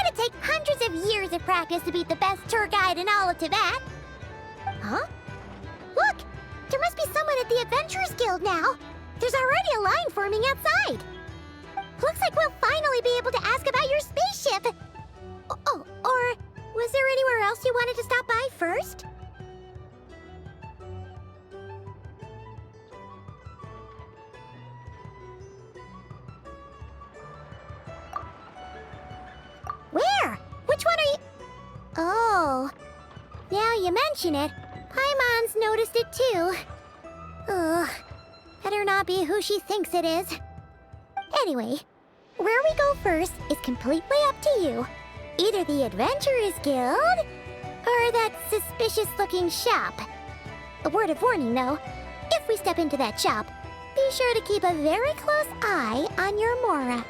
It'd take hundreds of years of practice to beat the best tour guide in all of Tibet. Huh? Look! There must be someone at the Adventurers Guild now. There's already a line forming outside. Looks like we'll finally be able to ask about your spaceship. Oh, or was there anywhere else you wanted to stop by first? Where? Which one are you? Oh, now you mention it, Paimon's noticed it too. Ugh, better not be who she thinks it is. Anyway, where we go first is completely up to you. Either the Adventurers Guild, or that suspicious-looking shop. A word of warning, though. If we step into that shop, be sure to keep a very close eye on your Mora.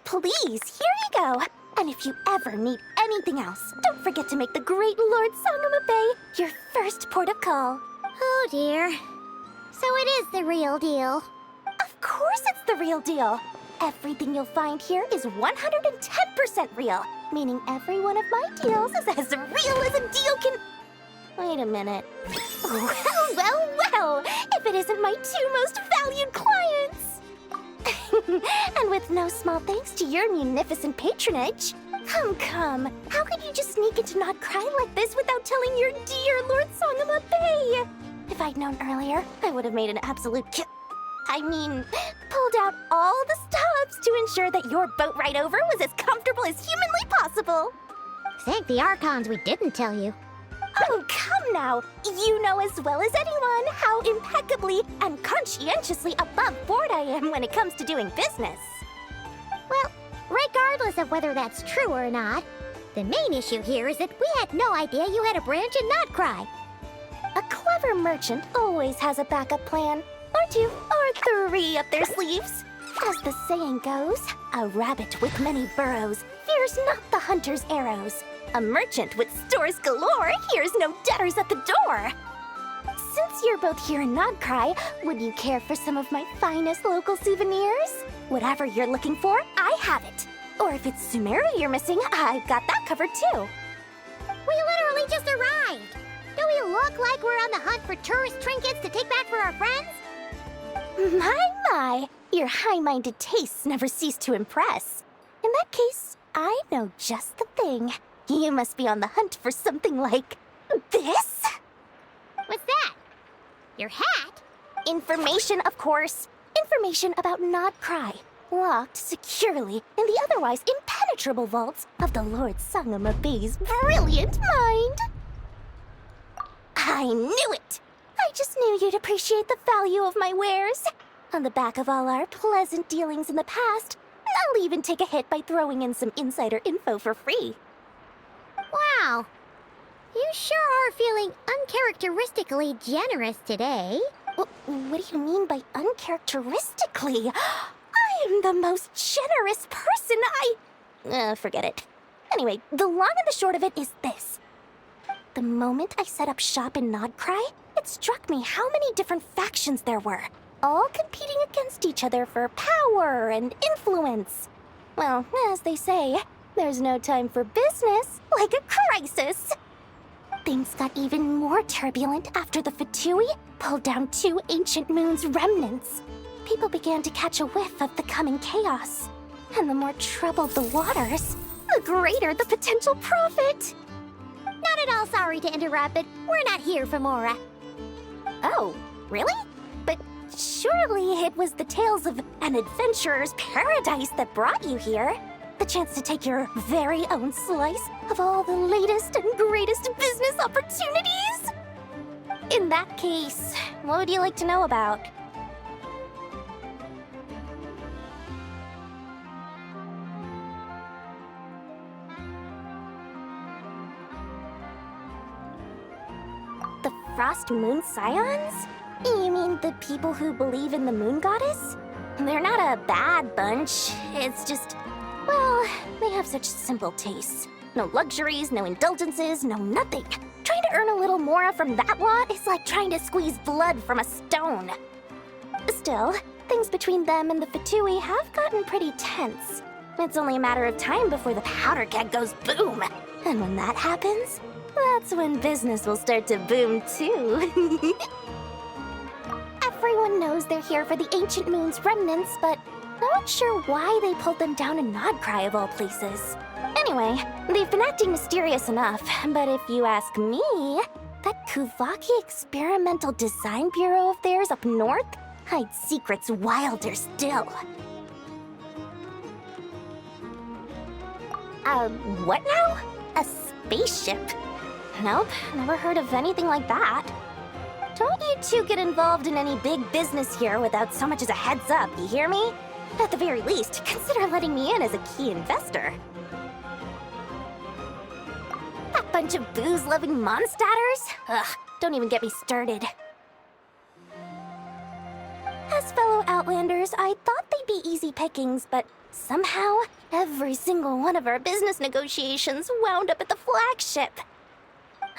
Please, here you go. And if you ever need anything else, don't forget to make the great Lord Sangama Bay your first port of call. Oh dear. So it is the real deal. Of course it's the real deal. Everything you'll find here is 110% real, meaning every one of my deals is as real as a deal can... Wait a minute. Well, if it isn't my two most valued clients. And with no small thanks to your munificent patronage. Come. How could you just sneak into Not Cry like this without telling your dear Lord Sangama Bay? If I'd known earlier, I would have made an absolute pulled out all the stops to ensure that your boat ride over was as comfortable as humanly possible. Thank the Archons we didn't tell you. Oh, come now. You know as well as anyone how impeccably and conscientiously above board I am when it comes to doing business. Well, regardless of whether that's true or not, the main issue here is that we had no idea you had a branch in Not Cry. A clever merchant always has a backup plan, or two, or three up their sleeves. As the saying goes, a rabbit with many burrows fears not the hunter's arrows. A merchant with stores galore hears no debtors at the door. Since you're both here in Not Cry, would you care for some of my finest local souvenirs? Whatever you're looking for, I have it. Or if it's Sumeru you're missing, I've got that covered too. We literally just arrived. Do we look like we're on the hunt for tourist trinkets to take back for our friends? My, your high-minded tastes never cease to impress. In that case, I know just the thing. You must be on the hunt for something like this? What's that? Your hat? Information, of course. Information about Not Cry, locked securely in the otherwise impenetrable vaults of the Lord Sangama Bay's brilliant mind. I knew it! I just knew you'd appreciate the value of my wares. On the back of all our pleasant dealings in the past, I'll even take a hit by throwing in some insider info for free. Wow. You sure are feeling uncharacteristically generous today. What do you mean by uncharacteristically? I am the most generous person forget it. Anyway, the long and the short of it is this. The moment I set up shop in Nodcry, it struck me how many different factions there were, all competing against each other for power and influence. Well, as they say, there's no time for business like a crisis. Things got even more turbulent after the Fatui pulled down 2 ancient moon's remnants. People began to catch a whiff of the coming chaos. And the more troubled the waters, the greater the potential profit. Not at all sorry to interrupt, but we're not here for Mora. Oh, really? But surely it was the tales of an adventurer's paradise that brought you here. The chance to take your very own slice of all the latest and greatest business opportunities? In that case, what would you like to know about? The Frost Moon Scions? You mean the people who believe in the Moon Goddess? They're not a bad bunch. It's just, well, they have such simple tastes. No luxuries, no indulgences, no nothing. Trying to earn a little more from that lot is like trying to squeeze blood from a stone. Still, things between them and the Fatui have gotten pretty tense. It's only a matter of time before the powder keg goes boom. And when that happens, that's when business will start to boom too. Everyone knows they're here for the Ancient Moon's remnants, but no one's sure why they pulled them down in Nodcry of all places. Anyway, they've been acting mysterious enough, but if you ask me, that Kuvaki Experimental Design Bureau of theirs up north hides secrets wilder still. What now? A spaceship? Nope, never heard of anything like that. Don't you two get involved in any big business here without so much as a heads up, you hear me? At the very least, consider letting me in as a key investor. That bunch of booze-loving monstaters? Ugh, don't even get me started. As fellow Outlanders, I thought they'd be easy pickings, but somehow, every single one of our business negotiations wound up at the flagship.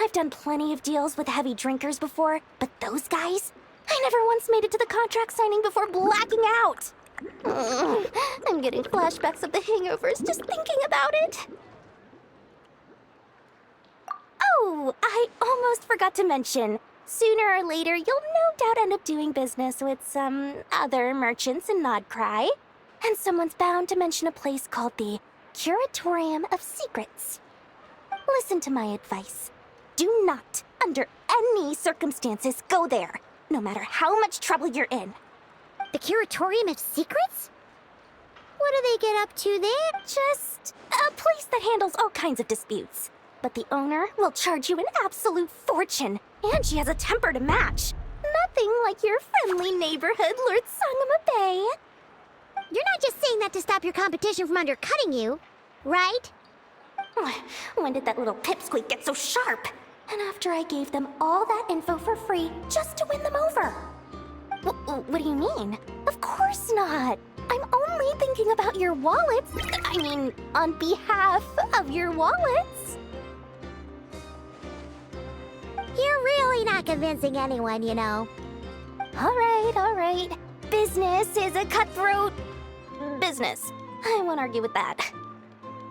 I've done plenty of deals with heavy drinkers before, but those guys? I never once made it to the contract signing before blacking out. I'm getting flashbacks of the hangovers just thinking about it. Oh, I almost forgot to mention. Sooner or later, you'll no doubt end up doing business with some other merchants in Nodcry. And someone's bound to mention a place called the Curatorium of Secrets. Listen to my advice. Do not, under any circumstances, go there, no matter how much trouble you're in. The Curatorium of Secrets? What do they get up to there? Just a place that handles all kinds of disputes. But the owner will charge you an absolute fortune, and she has a temper to match. Nothing like your friendly neighborhood, Lord Sangama Bay. You're not just saying that to stop your competition from undercutting you, right? When did that little pipsqueak get so sharp? And after I gave them all that info for free just to win them over. What do you mean? Of course not. I'm only thinking about your wallets. I mean, on behalf of your wallets. You're really not convincing anyone, you know. All right. Business is a cutthroat business. I won't argue with that.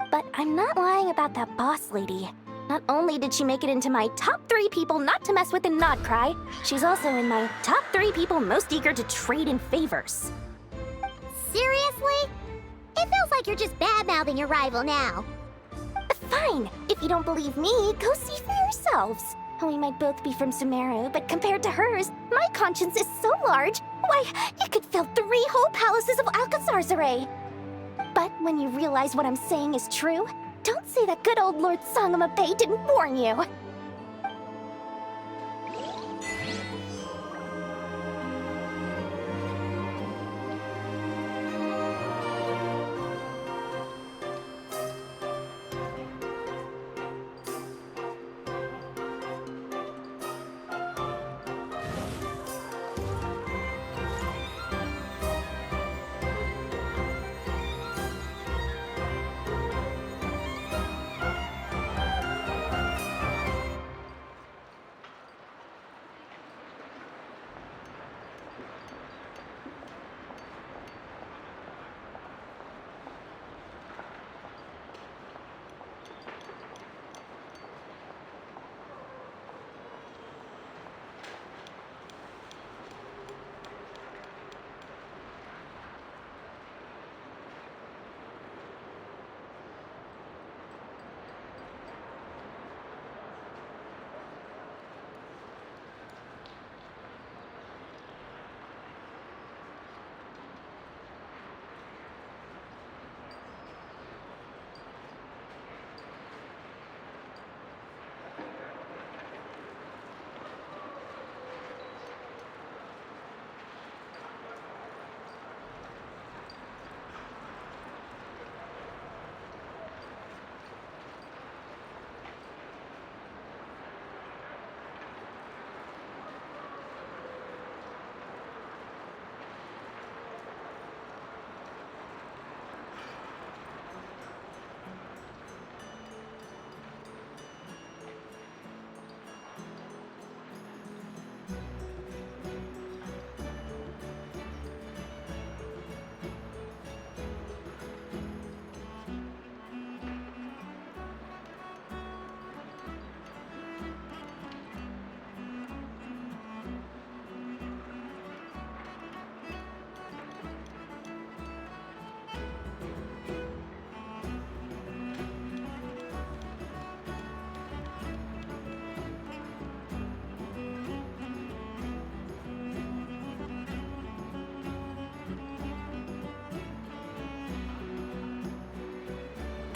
But I'm not lying about that boss lady. Not only did she make it into my top 3 people not to mess with in Nodcry, she's also in my top 3 people most eager to trade in favors. Seriously? It feels like you're just bad-mouthing your rival now. Fine. If you don't believe me, go see for yourselves. We might both be from Sumeru, but compared to hers, my conscience is so large, why, you could fill 3 whole palaces of Alcazar's array. But when you realize what I'm saying is true, don't say that good old Lord Sangama Bay didn't warn you.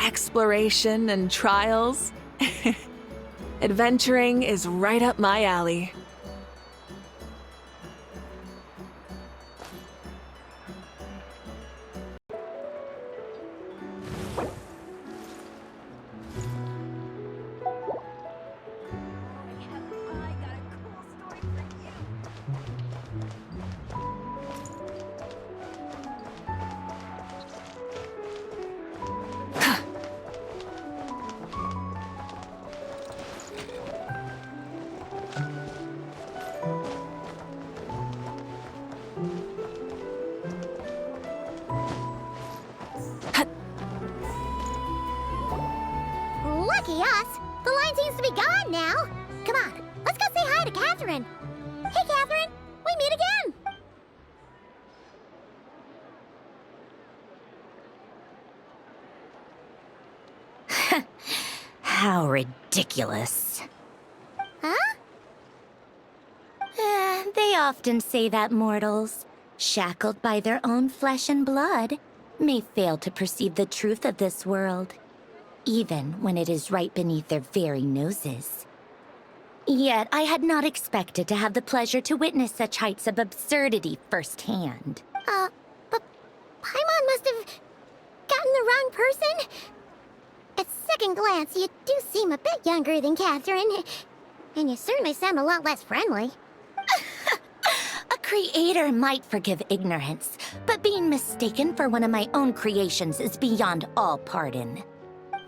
exploration and trials. Adventuring is right up my alley. Lucky us! The line seems to be gone now. Come on, let's go say hi to Catherine. Hey, Catherine, we meet again. How ridiculous. Huh? They often say that mortals, shackled by their own flesh and blood, may fail to perceive the truth of this world, even when it is right beneath their very noses. Yet I had not expected to have the pleasure to witness such heights of absurdity firsthand. But Paimon must have gotten the wrong person. At second glance, you do seem a bit younger than Catherine, and you certainly sound a lot less friendly. A creator might forgive ignorance, but being mistaken for one of my own creations is beyond all pardon.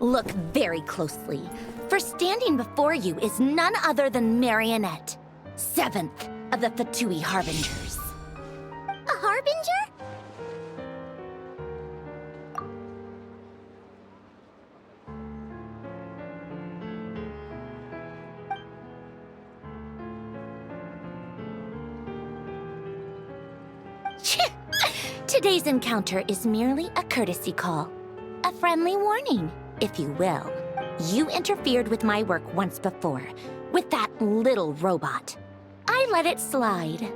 Look very closely, for standing before you is none other than Marionette, 7th of the Fatui Harbingers. A harbinger? Today's encounter is merely a courtesy call. A friendly warning, if you will. You interfered with my work once before, with that little robot. I let it slide.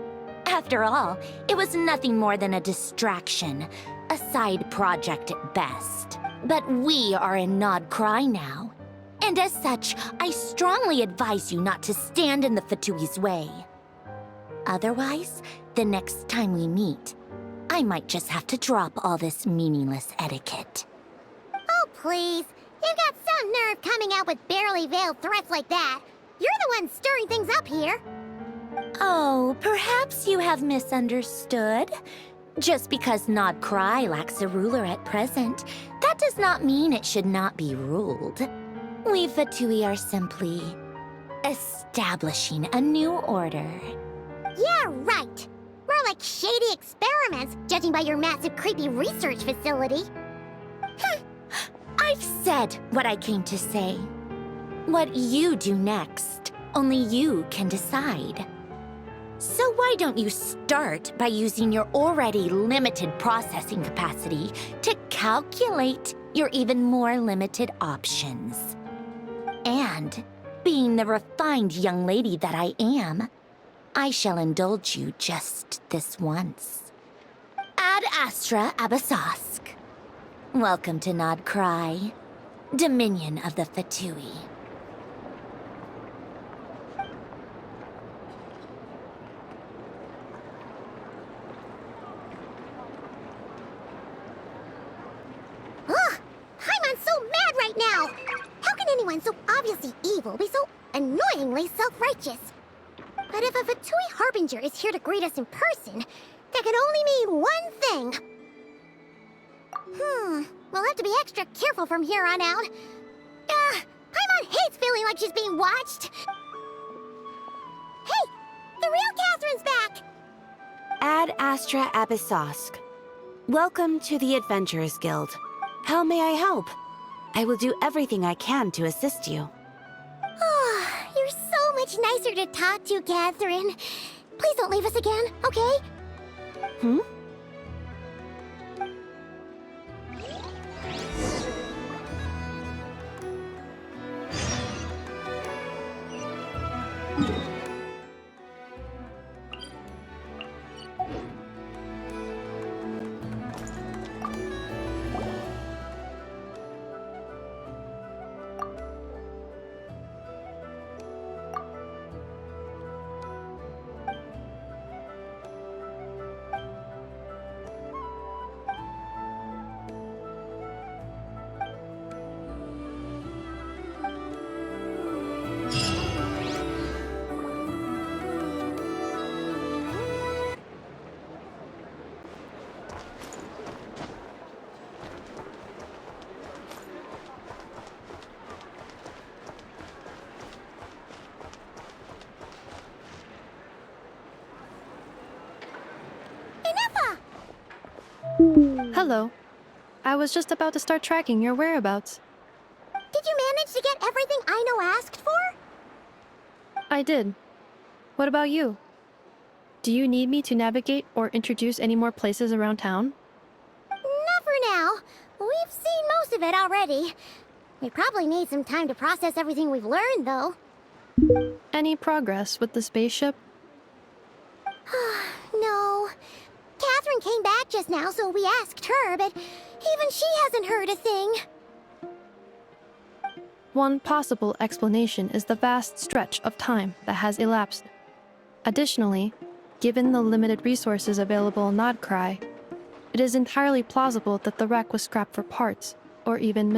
After all, it was nothing more than a distraction, a side project at best. But we are in Nod Cry now. And as such, I strongly advise you not to stand in the Fatui's way. Otherwise, the next time we meet, I might just have to drop all this meaningless etiquette. Oh, please. You've got some nerve coming out with barely veiled threats like that. You're the one stirring things up here. Oh, perhaps you have misunderstood. Just because Nod Cry lacks a ruler at present, that does not mean it should not be ruled. We Fatui are simply establishing a new order. Yeah, right. More like shady experiments, judging by your massive, creepy research facility. I've said what I came to say. What you do next, only you can decide. So why don't you start by using your already limited processing capacity to calculate your even more limited options? And, being the refined young lady that I am, I shall indulge you just this once. Ad Astra Abasask. Welcome to Nod Cry, Dominion of the Fatui. Ugh! Paimon's so mad right now! How can anyone so obviously evil be so annoyingly self-righteous? But if a Fatui Harbinger is here to greet us in person, that can only mean one thing. We'll have to be extra careful from here on out. Paimon hates feeling like she's being watched. Hey, the real Catherine's back! Ad Astra Abyssosque. Welcome to the Adventurers Guild. How may I help? I will do everything I can to assist you. You're so much nicer to talk to, Catherine. Please don't leave us again, okay? Hmm? Hello. I was just about to start tracking your whereabouts. Did you manage to get everything Aino asked for? I did. What about you? Do you need me to navigate or introduce any more places around town? Not for now. We've seen most of it already. We probably need some time to process everything we've learned, though. Any progress with the spaceship? No. Catherine came back just now, so we asked her, but even she hasn't heard a thing. One possible explanation is the vast stretch of time that has elapsed. Additionally, given the limited resources available in Nodcry, it is entirely plausible that the wreck was scrapped for parts, or even